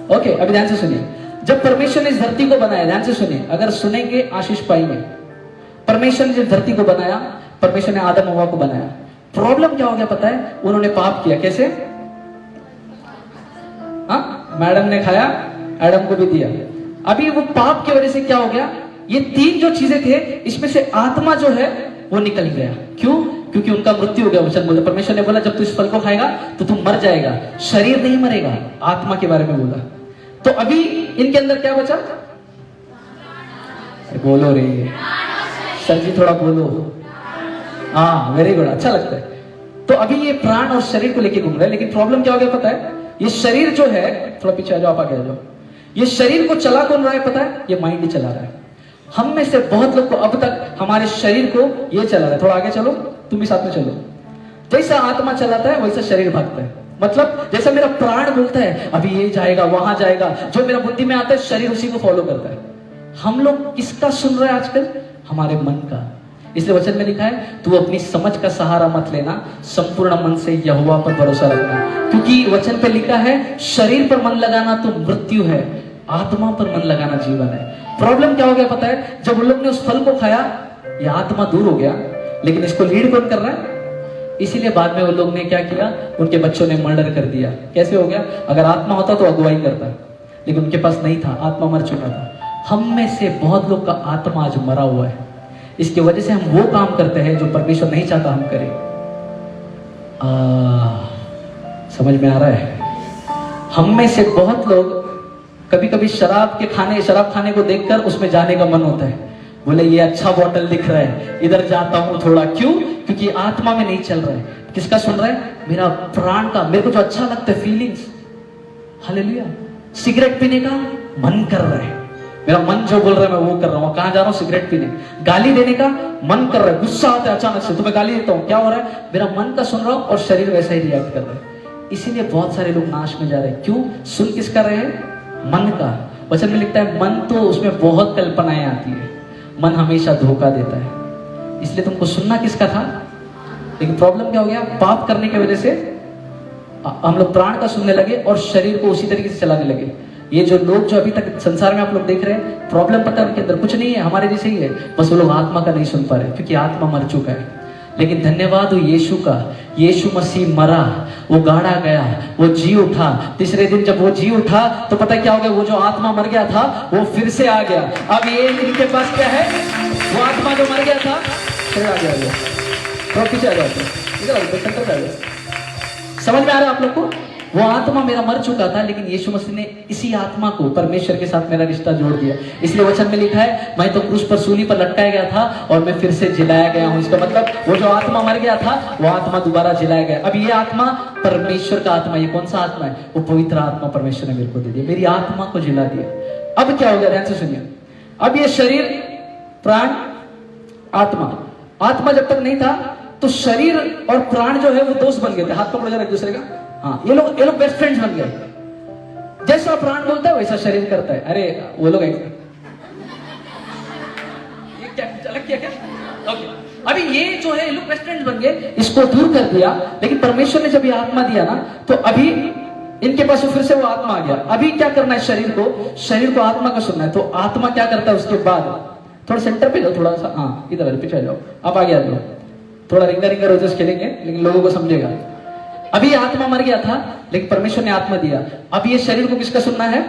ओके, अभी ध्यान से सुनिए। जब परमेश्वर ने इस धरती को बनाया, ध्यान से सुनिए, अगर सुनेंगे आशीष पाएंगे। परमेश्वर ने जब धरती को बनाया, परमेश्वर ने आदम हवा को बनाया। प्रॉब्लम क्या हो गया पता है? उन्होंने पाप किया। कैसे? हाँ, मैडम ने खाया, एडम को भी दिया। अभी वो पाप की वजह से क्या हो गया? ये 3 जो चीजें थे, इसमें से आत्मा जो है वो निकल गया। क्यों? क्योंकि उनका मृत्यु हो गया। वचन बोला, परमेश्वर ने बोला जब तू इस फल को खाएगा तो तू मर जाएगा। शरीर नहीं मरेगा, आत्मा के बारे में बोला। तो अभी इनके अंदर क्या बचा? बोलो रे सर जी, थोड़ा बोलो। हाँ, वेरी गुड, अच्छा लगता है। तो अभी ये प्राण और शरीर को लेके घूम रहे हैं, लेकिन प्रॉब्लम क्या हो गया पता है? ये शरीर जो है, थोड़ा पीछे आ जाओ, आप आगे आ जाओ। ये शरीर को चला कौन रहा है पता है? ये माइंड ही चला रहा है। हम में से बहुत लोग को अब तक हमारे शरीर को ये चला रहा है। थोड़ा आगे चलो, तुम भी साथ में चलो। जैसा आत्मा चलाता है वैसा शरीर भागता है। मतलब जैसा मेरा प्राण बोलता है अभी ये जाएगा, वहां जाएगा, जो मेरा बुद्धि में आता है शरीर उसी को फॉलो करता है। हम लोग किसका सुन रहे हैं आजकल? हमारे मन का। इसलिए वचन में लिखा है तू अपनी समझ का सहारा मत लेना, संपूर्ण मन से यहोवा पर भरोसा रखना। क्योंकि वचन पे लिखा है शरीर पर मन लगाना तो मृत्यु है, आत्मा पर मन लगाना जीवन है। प्रॉब्लम क्या हो गया पता है? जब उन लोग ने उस फल को खाया, ये आत्मा दूर हो गया, लेकिन इसको लीड कौन कर रहा है? इसीलिए बाद में वो लोग ने क्या किया? उनके बच्चों ने मर्डर कर दिया। कैसे हो गया? अगर आत्मा होता तो अगुवाई करता, लेकिन उनके पास नहीं था, आत्मा मर चुका था। हम में से बहुत लोग का आत्मा आज मरा हुआ है। इसकी वजह से हम वो काम करते हैं जो परमेश्वर नहीं चाहता हम करें। समझ में आ रहा है? हम में से बहुत लोग कभी कभी शराब खाने को देखकर उसमें जाने का मन होता है। बोले ये अच्छा बॉटल दिख रहा है, इधर जाता हूं थोड़ा। क्यों? क्योंकि आत्मा में नहीं चल रहा है। किसका सुन रहा है? मेरा प्राण का, मेरे को जो अच्छा लगता है, फीलिंग्स। हालेलुया। सिगरेट पीने का मन कर रहा है, मेरा मन जो बोल रहा है मैं वो कर रहा हूँ। कहां जा रहा हूँ? सिगरेट पीने। गाली देने का मन कर रहा है, गुस्सा आता है अचानक से, तुम्हें गाली देता हूँ, क्या हो रहा है? मेरा मन का सुन रहा हूँ और शरीर वैसा ही रिएक्ट कर रहा है। इसीलिए बहुत सारे लोग नाश में जा रहे हैं। क्यों? सुन किसका रहे हैं? मन का। वचन में लिखता है मन तो उसमें बहुत कल्पनाएं आती है, मन हमेशा धोखा देता है। इसलिए तुमको सुनना किसका था? लेकिन प्रॉब्लम क्या हो गया? पाप करने की वजह से हम लोग प्राण का सुनने लगे और शरीर को उसी तरीके से चलाने लगे। ये जो लोग जो अभी तक संसार में आप लोग देख रहे हैं, प्रॉब्लम पता है उनके अंदर कुछ नहीं है, हमारे जैसे ही है, बस वो लोग आत्मा का नहीं सुन पा रहे क्योंकि आत्मा मर चुका है। लेकिन धन्यवाद हो यीशु का, यीशु मसीह मरा, वो गाड़ा गया, वो जी उठा। तीसरे दिन जब वो जी उठा तो पता क्या हो गया? वो जो आत्मा मर गया था वो फिर से आ गया। अब ये इनके पास क्या है? वो आत्मा जो मर गया था फिर आ गया। तो पीछे आ जाओ। समझ में आ रहा है आप लोग को? वो आत्मा मेरा मर चुका था, लेकिन यीशु मसीह ने इसी आत्मा को परमेश्वर के साथ मेरा रिश्ता जोड़ दिया। इसलिए वचन में लिखा है, मैं तो क्रूस पर सूली पर लटकाया गया था और मैं फिर से जिलाया गया हूं। इसका मतलब वो जो आत्मा मर गया था वो आत्मा दोबारा जिलाया गया। अब ये आत्मा परमेश्वर का आत्मा। ये कौन सा आत्मा है? वो पवित्र आत्मा परमेश्वर ने मेरे को दे दिया, मेरी आत्मा को जिला दिया। अब क्या हो गया? ध्यान से सुनिए। अब ये शरीर, प्राण, आत्मा जब तक नहीं था तो शरीर और प्राण जो है वो दोस्त बन गए थे, हाथ पकड़ जरा एक दूसरे का। हाँ, ये लोग बेस्ट फ्रेंड्स बन गए। जैसा प्राण बोलता है वैसा शरीर करता है। अरे वो लोग ये क्या अलग किया क्या? ओके, अभी ये जो है ये लोग बेस्ट फ्रेंड्स बन गए, इसको दूर कर दिया। लेकिन परमेश्वर ने जब ये आत्मा दिया ना, तो अभी इनके पास फिर से वो आत्मा आ गया। अभी क्या करना है? शरीर को आत्मा का सुनना है। तो आत्मा क्या करता है उसके बाद? थोड़ा सेंटर पे जाओ, थोड़ा सा, हाँ इधर पीछे जाओ। आप आगे आ जाओ। थोड़ा रिंगा रोजेस खेलेंगे लेकिन लोगों को समझेगा। अभी आत्मा मर गया था लेकिन परमेश्वर ने आत्मा दिया। अब ये शरीर को किसका सुनना है?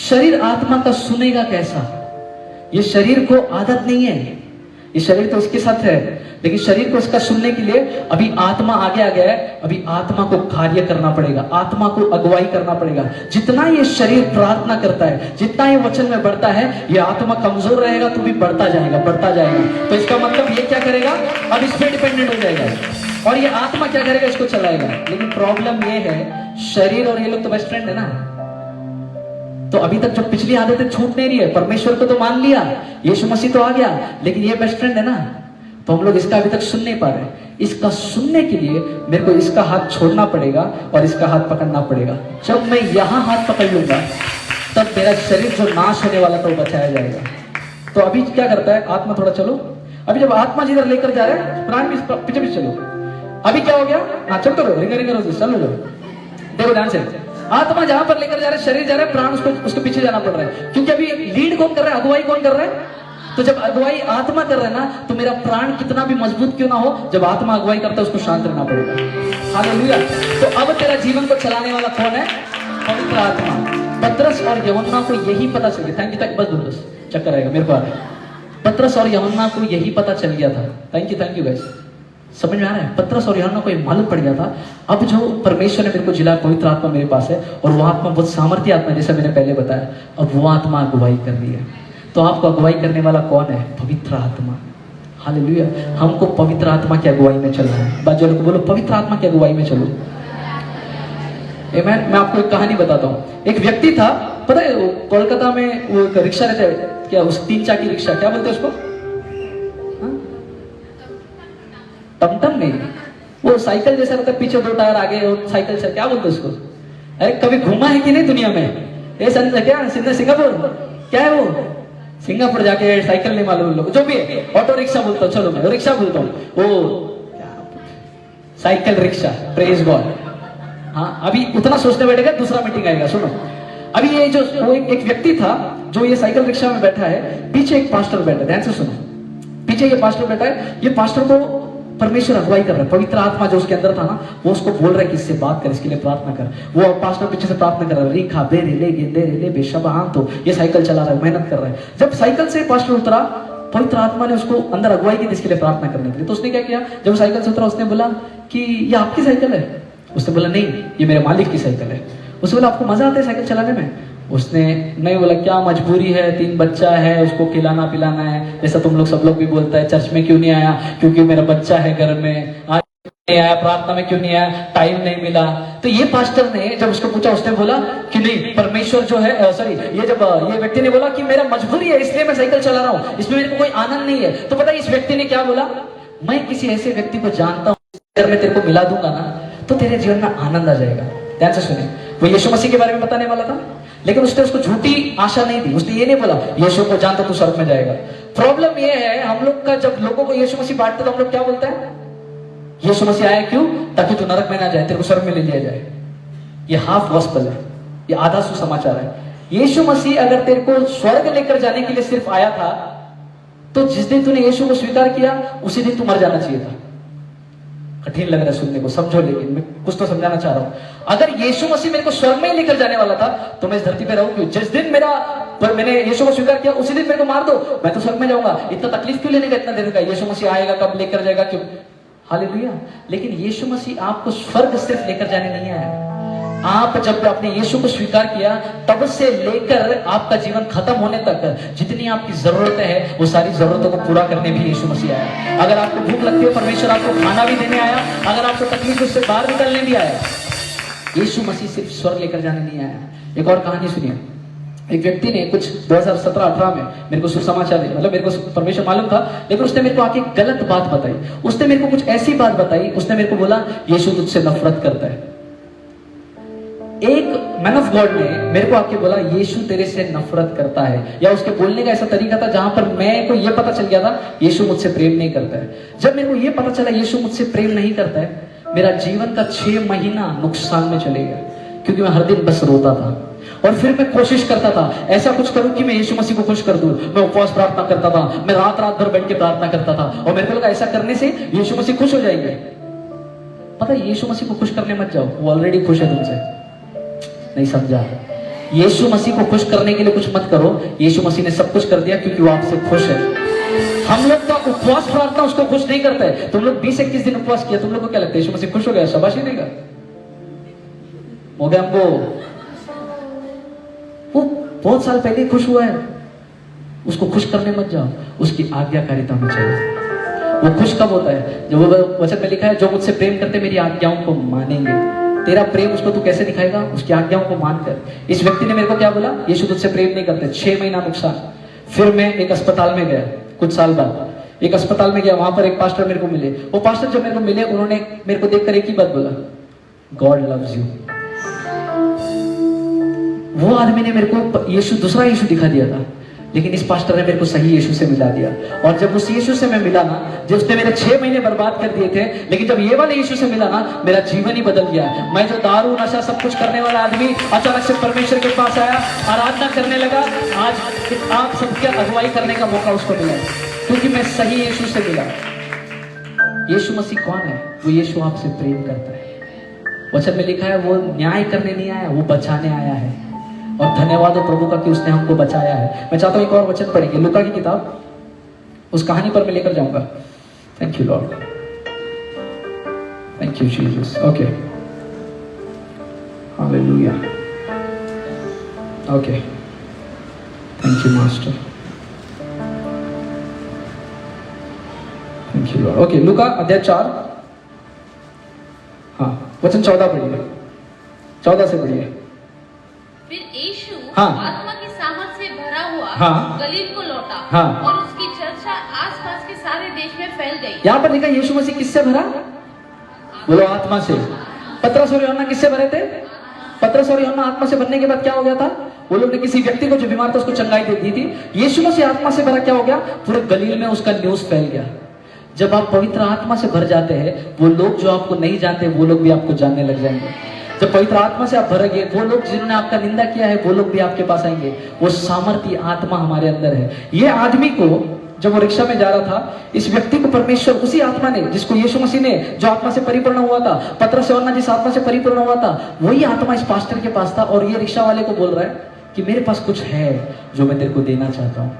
शरीर आत्मा का सुनेगा कैसा? ये शरीर को आदत नहीं है, ये शरीर तो उसके साथ है, लेकिन शरीर को इसका सुनने के लिए अभी आत्मा आगे आ गया है। अभी आत्मा को कार्य करना पड़ेगा, आत्मा को अगुवाई करना पड़ेगा। जितना ये शरीर प्रार्थना करता है, जितना ये वचन में बढ़ता है, ये आत्मा कमजोर रहेगा तो भी बढ़ता जाएगा। तो इसका मतलब ये क्या करेगा? अब इस पे डिपेंडेंट हो जाएगा और ये आत्मा क्या करेगा? इसको चलाएगा। लेकिन प्रॉब्लम ये है, शरीर और ये लोग तो बेस्ट फ्रेंड है ना, तो अभी तक जो पिछली आदतें छूट नहीं रही है। परमेश्वर को तो मान लिया, यीशु मसीह तो आ गया, लेकिन ये बेस्ट फ्रेंड है ना, तो हम लोग इसका अभी तक सुन नहीं पा रहे। इसका सुनने के लिए मेरे को इसका हाथ छोड़ना पड़ेगा और इसका हाथ पकड़ना पड़ेगा। जब मैं यहां हाथ पकड़ लूंगा तब मेरा शरीर जो नाश होने वाला था वो बचाया जाएगा। तो अभी क्या करता है? आत्मा थोड़ा चलो। अभी जब आत्मा जिधर लेकर जा रहा है, प्राण भी पीछे पीछे चलो। अभी क्या हो गया? हाँ चलते रहो, रिंगा रोज चलो। देखो ध्यान से, आत्मा जहां पर लेकर जा रहा है, शरीर जा रहा है, प्राण उसके पीछे जाना पड़ रहा है। क्योंकि अभी लीड कौन कर रहा है? अगुवाई कौन कर रहा है? तो जब अगुवाई आत्मा कर रहा है ना, तो मेरा प्राण कितना भी मजबूत क्यों ना हो, जब आत्मा अगुवाई करता है उसको शांत रहना पड़ेगा। हालेलुया। तो अब तेरा जीवन को चलाने वाला कौन है? पवित्र आत्मा। पतरस और यूहन्ना को यही पता चल गया। थैंक यू, बस चक्कर आएगा मेरे को आ रहा है। पतरस और यूहन्ना को यही पता चल गया था। Thank you guys. समझ में आ रहा है? पतरस और यूहन्ना को ये मालूम पड़ गया था, अब जो परमेश्वर ने मेरे को जिलाया, पवित्र आत्मा मेरे पास है, और वो आत्मा बहुत सामर्थ्य आत्मा, जैसा मैंने पहले बताया। अब वो आत्मा अगुवाई कर रही है। तो आपको अगुवाई करने वाला कौन है? पवित्र आत्मा। हालेलुया। हमको पवित्र आत्मा की अगुवाई में चलना है। बाजू वाले को बोलो, पवित्र आत्मा की अगुवाई में चलो। मैं आपको एक कहानी बताता हूँ। एक व्यक्ति था, पता है, कोलकाता में वो एक रिक्शा रहता है, क्या उस 3 चाकी रिक्शा, क्या बोलते हैं उसको? टमटम नहीं, वो साइकिल जैसा रहता है, पीछे 2 टायर आगे और साइकिल से, क्या बोलते हैं उसको? अरे कभी घूमा है कि नहीं दुनिया में? ये क्या सिंगापुर, क्या है वो? सिंगापुर जाके साइकिल नहीं मालूम लोग, जो भी है, ऑटो रिक्शा बोलता हूँ, चलो मैं रिक्शा बोलता हूँ, वो साइकिल रिक्शा। Praise God. हाँ, अभी उतना सोचने बैठेगा, दूसरा मीटिंग आएगा। सुनो, अभी ये जो वो एक व्यक्ति था जो ये साइकिल रिक्शा में बैठा है, पीछे एक पास्टर बैठा है। ध्यान से सुनो, पीछे ये पास्टर बैठा है। ये पास्टर को परमेश्वर अगुवाई कर रहा है, पवित्र आत्मा जो उसके अंदर था ना, वो उसको बोल रहा है कि इससे बात कर, इसके लिए प्रार्थना कर। वो पास्टर पीछे से प्रार्थना कर रहा है, रीखा बेरे ले गेंदे रे ले बेशबान, तो ये साइकिल चला रहा है, मेहनत कर रहा है। जब साइकिल से पास्टर उतरा, पवित्र आत्मा ने उसको अंदर अगुवाई की इसके लिए प्रार्थना करने के लिए। तो उसने क्या किया, जब साइकिल से उतरा उसने बोला कि ये आपकी साइकिल है? उसने बोला नहीं, ये मेरे मालिक की साइकिल है। उसने बोला आपको मजा आता है साइकिल चलाने में? उसने नहीं बोला, क्या मजबूरी है, 3 बच्चा है, उसको खिलाना पिलाना है, जैसा तुम लोग सब लोग भी बोलता है। चर्च में क्यों नहीं आया? क्योंकि मेरा बच्चा है घर में। आज नहीं आया, प्रार्थना में क्यों नहीं आया? टाइम नहीं मिला। तो ये पास्टर ने जब उसको पूछा, उसने बोला कि नहीं, परमेश्वर जो है सॉरी, ये जब ये व्यक्ति ने बोला कि मेरा मजबूरी है इसलिए मैं साइकिल चला रहा हूँ, इसमें मेरे को कोई आनंद नहीं है। तो पता है इस व्यक्ति ने क्या बोला, मैं किसी ऐसे व्यक्ति को जानता हूँ, अगर मैं तेरे को मिला दूंगा ना तो तेरे जीवन में आनंद आ जाएगा। ध्यान से सुनिए, वो यीशु मसीह के बारे में बताने वाला था, लेकिन उसने उसको झूठी आशा नहीं दी। उसने ये नहीं बोला यीशु को जानता तू स्वर्ग में जाएगा। प्रॉब्लम ये है हम लोग का, जब लोगों को यीशु मसीह बांटते तो हम लोग क्या बोलते हैं, यीशु मसीह आया क्यों? ताकि तू नरक में ना जाए, तेरे को स्वर्ग में ले लिया जाए। ये हाफ गॉस्पेल है, ये आधा सुसमाचार है। यीशु मसीह अगर तेरे को स्वर्ग लेकर जाने के लिए सिर्फ आया था, तो जिस दिन तूने यीशु को स्वीकार किया उसी दिन तू मर जाना चाहिए था। कठिन लग रहा है सुनने को, समझो, लेकिन मैं कुछ तो समझाना चाह रहा हूं। अगर यीशु मसीह मेरे को स्वर्ग में ही लेकर जाने वाला था तो मैं इस धरती पे रहूं क्यों? जिस दिन मैंने यीशु को स्वीकार किया उसी दिन मेरे को मार दो, मैं तो स्वर्ग में जाऊंगा। इतना तकलीफ क्यों लेने का, इतना देने का? यीशु मसीह आएगा, कब लेकर जाएगा, क्यों? हालेलुया। लेकिन यीशु मसीह आपको स्वर्ग सिर्फ लेकर जाने नहीं आया। आप जब आपने यीशु को स्वीकार किया तब से लेकर आपका जीवन खत्म होने तक जितनी आपकी जरूरतें हैं वो सारी जरूरतों को पूरा करने भी यीशु मसीह आया। अगर आपको भूख लगती है, परमेश्वर आपको खाना भी देने आया। अगर आपको तकलीफ से बाहर निकलने भी आया। यीशु मसीह सिर्फ स्वर्ग लेकर जाने नहीं आया। एक और कहानी सुनिए। एक व्यक्ति ने कुछ 2017-18 में मेरे को सुसमाचार, मतलब मेरे को परमेश्वर मालूम था, लेकिन उसने मेरे को आके गलत बात बताई। उसने मेरे को कुछ ऐसी बात बताई, उसने मेरे को बोला यीशु तुझसे नफरत करता है। एक मैन ऑफ गॉड ने मेरे को आके बोला यीशु तेरे से नफरत करता है, या उसके बोलने का ऐसा तरीका था जहां पर मैं को ये पता चल गया था यीशु मुझसे प्रेम नहीं करता है। जब मेरे को ये पता चला यीशु मुझसे प्रेम नहीं करता है, मेरा जीवन का 6 महीना नुकसान में चले गया, क्योंकि मैं हर दिन बस रोता था। और फिर मैं कोशिश करता था ऐसा कुछ करूं कि मैं यीशु मसीह को खुश कर दूं। मैं उपवास प्रार्थना करता था, मैं रात रात भर बैठ के प्रार्थना करता था, और मेरे को लगा ऐसा करने से यीशु मसीह खुश हो जाएंगे। पता है, यीशु मसीह को खुश करने मत जाओ, वो ऑलरेडी खुश है तुमसे। नहीं समझा? यीशु मसीह को खुश करने के लिए कुछ मत करो, यीशु मसीह ने सब कुछ कर दिया क्योंकि वो आपसे खुश है। हम लोग का उपवास प्रार्थना उसको खुश नहीं करता है। तुम लोग 20-21 दिन उपवास किया, तुम लोग को क्या लगता है यीशु मसीह खुश हो गया? शाबाशी देगा, हो गया हमको। वो बहुत साल पहले ही खुश हुआ है। उसको खुश करने मत जाओ, उसकी आज्ञाकारिता में चलो। वो खुश कब होता है? जब वो वचन में लिखा है जो मुझसे प्रेम करते मेरी आज्ञाओं को मानेंगे। तेरा प्रेम उसको तू कैसे दिखाएगा? उसकी आज्ञाओं को मानकर। इस व्यक्ति ने मेरे को क्या बोला? यीशु तुझसे प्रेम नहीं करते। 6 महीना नुकसान। फिर मैं एक अस्पताल में गया, कुछ साल बाद एक अस्पताल में गया, वहां पर एक पास्टर मेरे को मिले। वो पास्टर जब मेरे को मिले, उन्होंने मेरे को देखकर एक ही बात बोला, गॉड लव्स यू। वो आदमी ने मेरे को यीशु, दूसरा यीशु दिखा दिया था, लेकिन इस पास्टर ने मेरे को सही यीशु से मिला दिया। और जब उस यीशु से मैं मिला ना, जब उसने मेरे 6 महीने बर्बाद कर दिए थे, लेकिन जब ये वाले यीशु से मिला ना, मेरा जीवन ही बदल गया। मैं जो दारू नशा सब कुछ करने वाला आदमी अचानक से परमेश्वर के पास आया, आराधना करने लगा। आज आप सबके अगुवाई करने का मौका उसको मिला, क्योंकि मैं सही यीशु से मिला। यीशु मसीह कौन है? वो यीशु आपसे प्रेम करता है। वचन में लिखा है वो न्याय करने नहीं आया, वो बचाने आया है। और धन्यवाद हो प्रभु का कि उसने हमको बचाया है। मैं चाहता हूं एक और वचन पढ़ेंगे, लूका की किताब, उस कहानी पर मैं लेकर जाऊंगा। Thank you Lord, thank you Jesus. Okay, hallelujah. Okay, thank you master, thank you Lord. Okay, लूका अध्याय 4, हाँ वचन 14 पढ़िए, 14 से पढ़िए। फिर यीशु हाँ, आत्मा की सामर्थ से भरा हुआ हाँ, गलील को लौटा, हाँ, और उसकी चर्चा आसपास के सारे देश में फैल गई। यहाँ पर लिखा यीशु मसीह किससे भरा? बोलो आत्मा से। पतरस और यूहन्ना किससे भरे थे? पतरस और यूहन्ना आत्मा से भरने के बाद क्या हो गया था? वो लोग ने किसी व्यक्ति को जो बीमार था उसको चंगाई दे दी थी। यीशु मसीह आत्मा से भरा, क्या हो गया? पूरे गलील में उसका न्यूज फैल गया। जब आप पवित्र आत्मा से भर जाते हैं, वो लोग जो आपको नहीं जानते वो लोग भी आपको जानने लग जाएंगे। जब पवित्र आत्मा से आप भरोगे, वो लोग जिन्होंने आपका निंदा किया है वो लोग भी आपके पास आएंगे। वो सामर्थ्य आत्मा हमारे अंदर है। ये आदमी को जब वो रिक्शा में जा रहा था, इस व्यक्ति को परमेश्वर उसी आत्मा ने, जिसको यीशु मसीह ने जो आत्मा से परिपूर्ण हुआ था, पतरस और यूहन्ना जिस आत्मा से परिपूर्ण हुआ था, वही आत्मा इस पास्टर के पास था। और ये रिक्शा वाले को बोल रहा है कि मेरे पास कुछ है जो मैं तेरे को देना चाहता हूँ।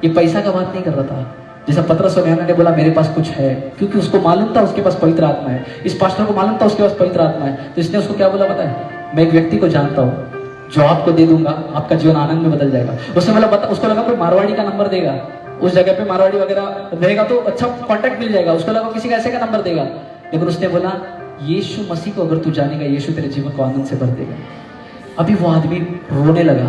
ये पैसा का बात नहीं कर रहा था, जैसा पतरस और यूहन्ना ने बोला मेरे पास कुछ है, क्योंकि उसको मालूम था उसके पास पवित्र आत्मा है। इस पास्टर को मालूम था उसके पास पवित्र आत्मा है, तो इसने उसको क्या बोला पता है, मैं एक व्यक्ति को जानता हूँ जो आपको दे दूंगा, आपका जीवन आनंद में बदल जाएगा। उसने बोला बता, उसको लगा कोई मारवाड़ी का नंबर देगा, उस जगह पे मारवाड़ी वगैरह रहेगा तो अच्छा कांटेक्ट मिल जाएगा, उसको लगा किसी का ऐसे का नंबर देगा। लेकिन उसने बोला यीशु मसीह को अगर तू जानेगा, यीशु तेरे जीवन को आनंद से भर देगा। अभी वो आदमी रोने लगा,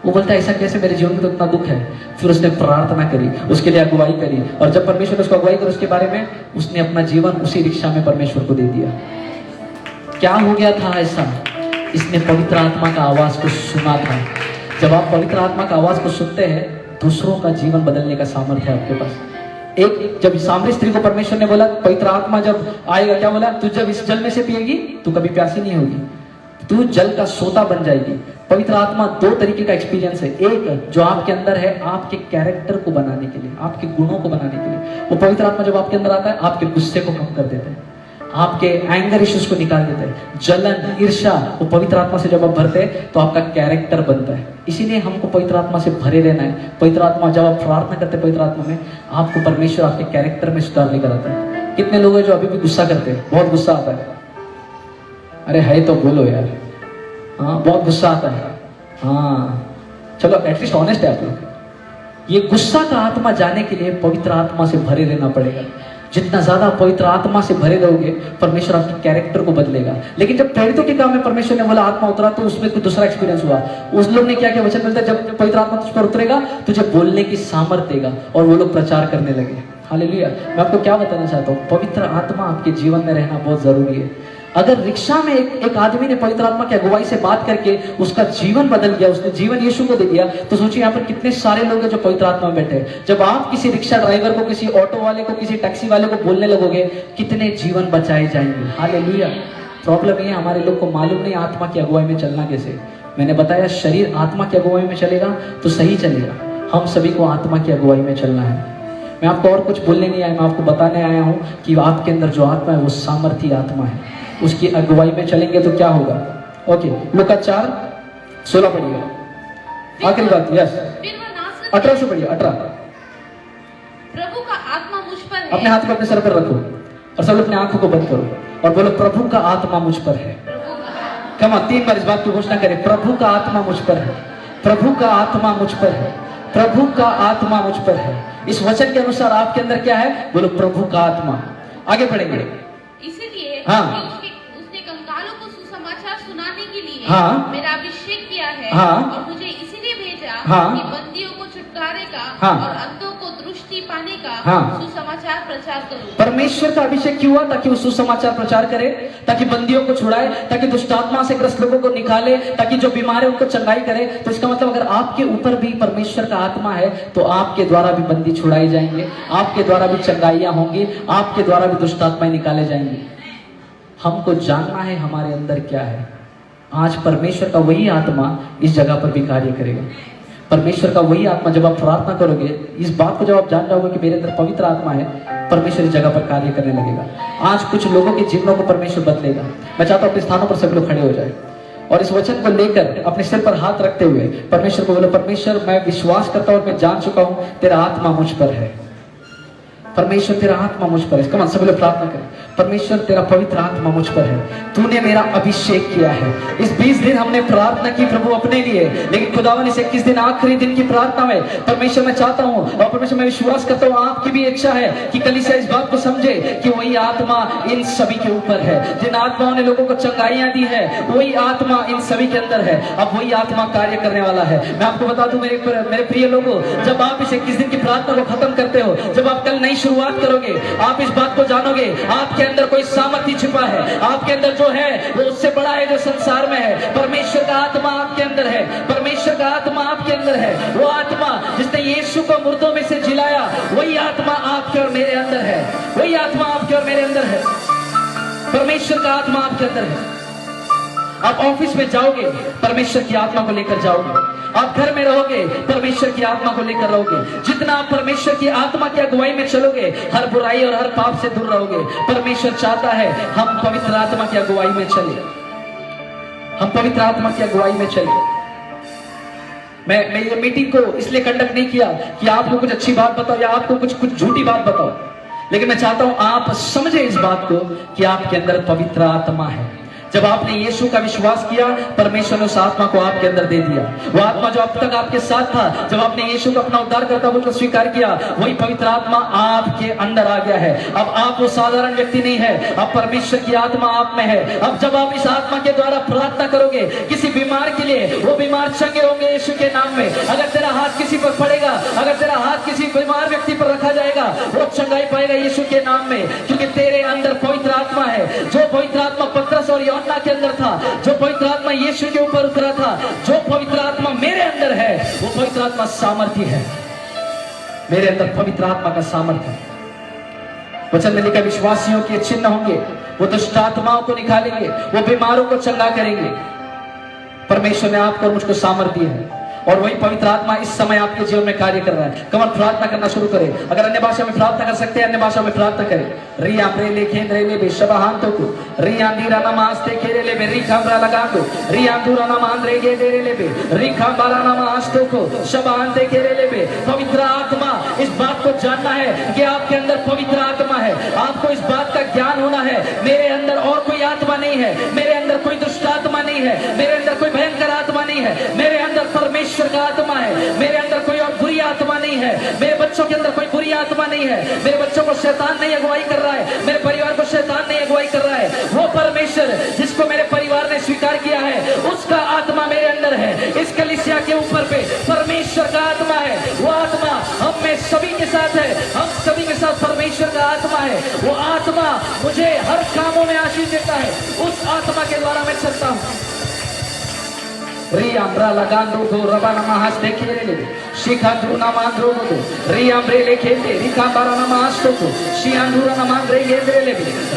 वो बोलता है ऐसा कैसे, मेरे जीवन में तो इतना दुख है। फिर उसने प्रार्थना करी, उसके लिए अगुवाई करी, और जब परमेश्वर ने उसको अगुवाई करी उसके बारे में, उसने अपना जीवन उसी रिक्शा में परमेश्वर को दे दिया। क्या हो गया था ऐसा, इसने पवित्र आत्मा का आवाज को सुना था। जब आप पवित्र आत्मा का आवाज को सुनते हैं, दूसरों का जीवन बदलने का सामर्थ्य है आपके पास। एक जब सामरी स्त्री को परमेश्वर ने बोला पवित्र आत्मा जब आएगा, क्या बोला, तू जब इस जल में से पिएगी तू कभी प्यासी नहीं होगी, तू जल का सोता बन जाएगी। पवित्र आत्मा दो तरीके का एक्सपीरियंस है, एक जो आपके अंदर है आपके कैरेक्टर को बनाने के लिए, आपके गुणों को बनाने के लिए। वो पवित्र आत्मा जब आपके अंदर आता है, आपके गुस्से को कम कर देते हैं, आपके एंगर इश्यूज को निकाल देते हैं, जलन, ईर्ष्या, वो पवित्र आत्मा से जब आप भरते हैं तो आपका कैरेक्टर बनता है। इसीलिए हमको पवित्र आत्मा से भरे रहना है। पवित्र आत्मा जब आप प्रार्थना करते हैं पवित्र आत्मा में, आपको परमेश्वर आपके कैरेक्टर में सुधार लेकर आता है। कितने लोग हैं जो अभी भी गुस्सा करते हैं, बहुत गुस्सा आता है, अरे है तो बोलो यार, हाँ बहुत गुस्सा आता है, हाँ चलो एटलीस्ट ऑनेस्ट है आप लोग। ये गुस्सा का आत्मा जाने के लिए पवित्र आत्मा से भरे रहना पड़ेगा। जितना ज्यादा पवित्र आत्मा से भरे रहोगे, परमेश्वर आपके कैरेक्टर को बदलेगा। लेकिन जब प्रेरितों के काम में परमेश्वर ने बोला आत्मा उतरा, तो उसमें कुछ दूसरा एक्सपीरियंस हुआ। उस लोग ने क्या किया, वचन मिलता है जब पवित्र आत्मा तुझ पर उतरेगा तुझे बोलने की सामर्थ्य देगा, और वो लोग प्रचार करने लगे। हालेलुया। मैं आपको क्या बताना चाहता हूँ, पवित्र आत्मा आपके जीवन में रहना बहुत जरूरी है। अगर रिक्शा में एक आदमी ने पवित्र आत्मा की अगुवाई से बात करके उसका जीवन बदल गया, उसने जीवन यीशु को दे दिया, तो सोचिए यहाँ पर कितने सारे लोग हैं जो पवित्र आत्मा में बैठे हैं। जब आप किसी रिक्शा ड्राइवर को, किसी ऑटो वाले को, किसी टैक्सी वाले को बोलने लगोगे, कितने जीवन बचाए जाएंगे। हालेलुया। प्रॉब्लम ये हमारे लोग को मालूम नहीं आत्मा की अगुवाई में चलना कैसे। मैंने बताया शरीर आत्मा की अगुवाई में चलेगा तो सही चलेगा। हम सभी को आत्मा की अगुवाई में चलना है। मैं आपको और कुछ बोलने नहीं आया, मैं आपको बताने आया हूँ कि आपके अंदर जो आत्मा है वो सामर्थ्य आत्मा है, उसकी अगुवाई में चलेंगे तो क्या होगा। ओके, लूका 4:16 पढ़िएगा, आखिरी बात। यस, 18 से पढ़िए, 18। प्रभु का आत्मा मुझ पर है। अपने हाथ को अपने सर पर रखो और सब अपने आंखों को बंद करो और बोलो प्रभु का आत्मा मुझ पर है। कम ऑन, 3 बार इस बात की घोषणा करें, प्रभु का आत्मा मुझ पर है, प्रभु का आत्मा मुझ पर है, प्रभु का आत्मा मुझ पर है। इस वचन के अनुसार आपके अंदर क्या है, बोलो प्रभु का आत्मा। आगे बढ़ेंगे। इसीलिए हाँ, उसने कंगालों को सुसमाचार सुनाने के लिए हाँ, मेरा अभिषेक किया है। हाँ, और मुझे इसीलिए भेजा हाँ, कि बंदियों को छुटकारे का, हाँ, और अंधों को दृष्टि पाने का, हाँ, सुसमाचार प्रचार करूं। परमेश्वर का अभिषेक क्यों हुआ, ताकि वो सुसमाचार प्रचार करे, ताकि बंदियों को छुड़ाए, ताकि दुष्टात्मा से ग्रस्त लोगों को निकाले, ताकि जो बीमार है उनको चंगाई करे। तो इसका मतलब अगर आपके ऊपर भी परमेश्वर का आत्मा है तो आपके द्वारा भी बंदी छुड़ाई जाएंगे, आपके द्वारा भी चंगाइयां होंगी, आपके द्वारा भी दुष्टात्माएं निकाले जाएंगे। हमको जानना है हमारे अंदर क्या है। आज परमेश्वर का वही आत्मा इस जगह पर भी कार्य करेगा। परमेश्वर का वही आत्मा, जब आप प्रार्थना करोगे, इस बात को जब आप जान जाओगे कि मेरे अंदर पवित्र आत्मा है, परमेश्वर इस जगह पर कार्य करने लगेगा। आज कुछ लोगों के जीवनों को परमेश्वर बदलेगा। मैं चाहता हूं अपने स्थानों पर सभी लोग खड़े हो जाए और इस वचन को लेकर अपने सिर पर हाथ रखते हुए परमेश्वर को बोलो, परमेश्वर मैं विश्वास करता हूं और मैं जान चुका हूं तेरा आत्मा मुझ पर है। परमेश्वर तेरा आत्मा मुझ पर है। कम ऑन, सभी लोग प्रार्थना करें, परमेश्वर तेरा पवित्र आत्मा मुझ पर है, तूने मेरा अभिषेक किया है। इस 20 दिन हमने प्रार्थना की प्रभु अपने लिए, लेकिन खुदावन इस 21 दिन आखिरी दिन की प्रार्थना में परमेश्वर मैं चाहता हूं और परमेश्वर मैं विश्वास करता हूं आपकी भी इच्छा है कि कलीसिया इस बात को समझे कि वही आत्मा इन सभी के ऊपर है। जिन आत्माओं ने लोगों को चंगाइयां दी है वही आत्मा इन सभी के अंदर है। अब वही आत्मा कार्य करने वाला है। मैं आपको बता दूं मेरे प्रिय लोगों, जब आप इस 21 दिन की प्रार्थना को खत्म करते हो, जब आप कल नई शुरुआत करोगे, आप इस बात को जानोगे आपके अंदर कोई सामर्थ्य छिपा है। आपके अंदर जो है वो उससे बड़ा है जो संसार में है। परमेश्वर का आत्मा आपके अंदर है, परमेश्वर का आत्मा आपके अंदर है। वो आत्मा जिसने यीशु को मुर्दों में से जिलाया, वही आत्मा आपके और मेरे अंदर है। वही आत्मा आपके और मेरे अंदर है। परमेश्वर का आत्मा आपके अंदर है। आप ऑफिस में जाओगे, परमेश्वर की आत्मा को लेकर जाओगे। आप घर में रहोगे, परमेश्वर की आत्मा को लेकर रहोगे। जितना आप परमेश्वर की आत्मा की अगुवाई में चलोगे, हर बुराई और हर पाप से दूर रहोगे। परमेश्वर चाहता है हम पवित्र आत्मा की अगुवाई में चले, हम पवित्र आत्मा की अगुवाई में चले। मैं ये मीटिंग को इसलिए कंडक्ट नहीं किया कि आपको कुछ अच्छी बात बताओ या आपको कुछ झूठी बात बताओ, लेकिन मैं चाहता हूं आप समझे इस बात को कि आपके अंदर पवित्र आत्मा है। जब आपने यीशु का विश्वास किया, परमेश्वर ने उस आत्मा को आपके अंदर दे दिया। वो आत्मा जो अब तक आपके साथ था, जब आपने यीशु को अपना उद्धारकर्ता बोलकर स्वीकार किया, वही पवित्र आत्मा आपके अंदर आ गया है। अब आप वो साधारण व्यक्ति नहीं है, अब परमेश्वर की आत्मा आप में है। अब जब आप इस आत्मा के द्वारा प्रार्थना करोगे किसी बीमार के लिए, वो बीमार चंगे होंगे यीशु के नाम में। अगर तेरा हाथ किसी पर पड़ेगा, अगर तेरा हाथ किसी बीमार व्यक्ति पर रखा जाएगा, वो चंगाई पाएगा यीशु के नाम में, क्योंकि तेरे अंदर पवित्र आत्मा है। जो पवित्र आत्मा पतरस और यूहन्ना के अंदर था, जो पवित्र आत्मा यीशु के ऊपर उतरा था, जो पवित्र आत्मा मेरे अंदर है, वो पवित्र आत्मा सामर्थ्य है। मेरे अंदर पवित्र आत्मा का सामर्थ्य है। वचन में लिखा विश्वासियों के चिन्ह होंगे, वो दुष्ट आत्माओं को निकालेंगे, वो बीमारों को चंगा करेंगे। परमेश्वर ने आपको और मुझको सामर्थ्य है, और वही पवित्र आत्मा इस समय आपके जीवन में कार्य कर रहा है। कमर प्रार्थना करना शुरू करें। अगर अन्य भाषा में प्रार्थना कर सकते हैं, अन्य भाषा में प्रार्थना करें। रिया ब्रेले खेंद्रे ले बे शबाहांतो को रिया दीरा नमास्ते खेरे ले बे रिखा ब्रा लगा को रिया दूरा नमांद्रे गे देरे ले बे रिखा बारा नमास्तो को शबाहांते खेरे ले बे। पवित्र आत्मा, इस बात को जानना है कि आपके अंदर पवित्र आत्मा है। आपको इस बात का ज्ञान होना है, मेरे अंदर और कोई आत्मा नहीं है, मेरे अंदर कोई दुष्ट आत्मा नहीं है, मेरे अंदर कोई भयंकर आत्मा नहीं है, मेरे अंदर परमेश्वर का आत्मा है। मेरे अंदर कोई और बुरी आत्मा नहीं है, मेरे बच्चों के अंदर कोई बुरी आत्मा नहीं है, मेरे बच्चों को शैतान नहीं अगुवाई कर रहा है, मेरे परिवार को शैतान नहीं अगुवाई कर रहा है। वो परमेश्वर जिसको मेरे परिवार ने स्वीकार किया है, उसका आत्मा मेरे अंदर है। इस कलीसिया के ऊपर पे परमेश्वर का आत्मा है। वो आत्मा हम में सभी के साथ है, हम सभी के साथ परमेश्वर का आत्मा है। वो आत्मा मुझे हर कामों में आशीष देता है। उस आत्मा के द्वारा मैं चलता हूँ। रियाम्ब्रा लगांदो को रबाना महास देखेरे ले शिखांदुना मांद्रो को रियाम्ब्रे ले खेते रिकांबारा नमास्तो को शियांदुरा नमांद्रे गेंद्रे ले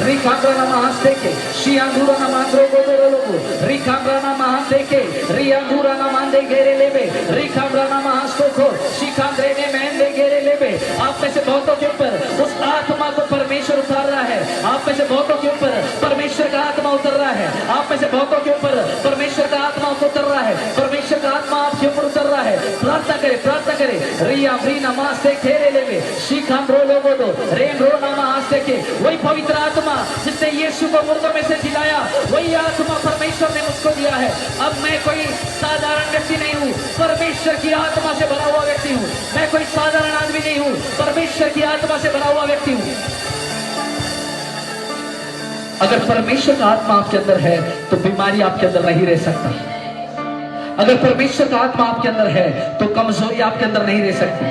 रिकांब्रा नमास देखे शियांदुरा नमांद्रो को लोगो रिकांब्रा नमास देखे रियांदुरा नमांदे गेरे लेबे रिकांब्रा नमास्तो को शिखांद्रे ने मेंदे गेरे लेबे। आप में से बहुतों के ऊपर उस आत्मा को परमेश्वर उतार रहा है। आप में से बहुतों के ऊपर परमेश्वर का आत्मा उतर रहा है। आप में से बहुतों के ऊपर परमेश्वर का आत्मा उतर रहा है। परमेश्वर का आत्मा आपके ऊपर उतर रहा है। प्रार्थना करें, प्रार्थना करें। रिया फ्री नमास्ते खेरे लेवे शिखाम रो लोगो दो रेन रो नमास्ते के। वही पवित्र आत्मा जिसने यीशु को मुर्दों में से जिलाया, वही आत्मा परमेश्वर ने मुझको दिया है। अब मैं कोई साधारण व्यक्ति नहीं हूँ, परमेश्वर की आत्मा से भरा हुआ व्यक्ति हूँ। मैं कोई साधारण आदमी नहीं हूँ, परमेश्वर की आत्मा से भरा हुआ व्यक्ति हूँ। अगर परमेश्वर का आत्मा आपके अंदर है तो बीमारी आपके अंदर नहीं रह सकता। अगर परमेश्वर का आत्मा आपके अंदर है तो कमजोरी आपके अंदर नहीं रह सकती।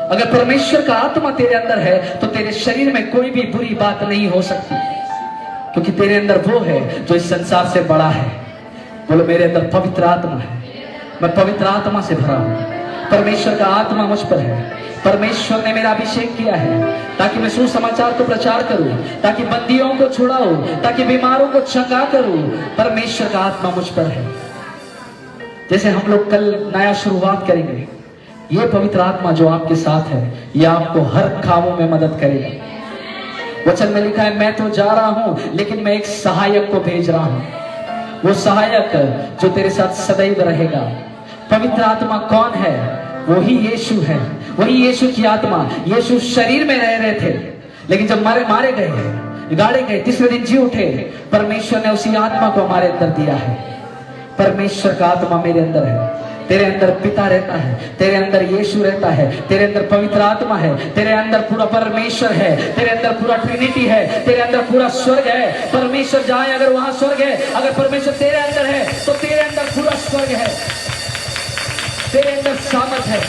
अगर परमेश्वर का आत्मा तेरे अंदर है तो तेरे शरीर में कोई भी बुरी बात नहीं हो सकती, क्योंकि तेरे अंदर वो है जो इस संसार से बड़ा है। बोलो, मेरे अंदर पवित्र आत्मा है, मैं पवित्र आत्मा से भरा हूं। परमेश्वर का आत्मा मुझ पर है। परमेश्वर ने मेरा अभिषेक किया है ताकि मैं सुसमाचार को प्रचार करूं, ताकि बंदियों को छुड़ाऊं, ताकि बीमारों को चंगा करूं। परमेश्वर का आत्मा मुझ पर है। जैसे हम लोग कल नया शुरुआत करेंगे, ये पवित्र आत्मा जो आपके साथ है, ये आपको हर कामों में मदद करेगा। वचन में लिखा है, मैं तो जा रहा हूं लेकिन मैं एक सहायक को भेज रहा हूं। वो सहायक जो तेरे साथ सदैव रहेगा। पवित्र आत्मा कौन है? वही यीशु है, वही यीशु की आत्मा। यीशु शरीर में रह रहे थे, लेकिन जब मारे गए, गाड़े गए, तीसरे दिन जी उठे, परमेश्वर ने उसी आत्मा को हमारे अंदर दिया है। परमेश्वर का आत्मा मेरे अंदर है। तेरे अंदर पिता रहता है, तेरे अंदर यीशु रहता है, तेरे अंदर पवित्र आत्मा है, तेरे अंदर पूरा परमेश्वर है, तेरे अंदर पूरा ट्रिनिटी है, तेरे अंदर पूरा स्वर्ग है। परमेश्वर जाए अगर वहां स्वर्ग है, अगर परमेश्वर तेरे अंदर है तो तेरे अंदर पूरा स्वर्ग है, तेरे अंदर सामर्थ है।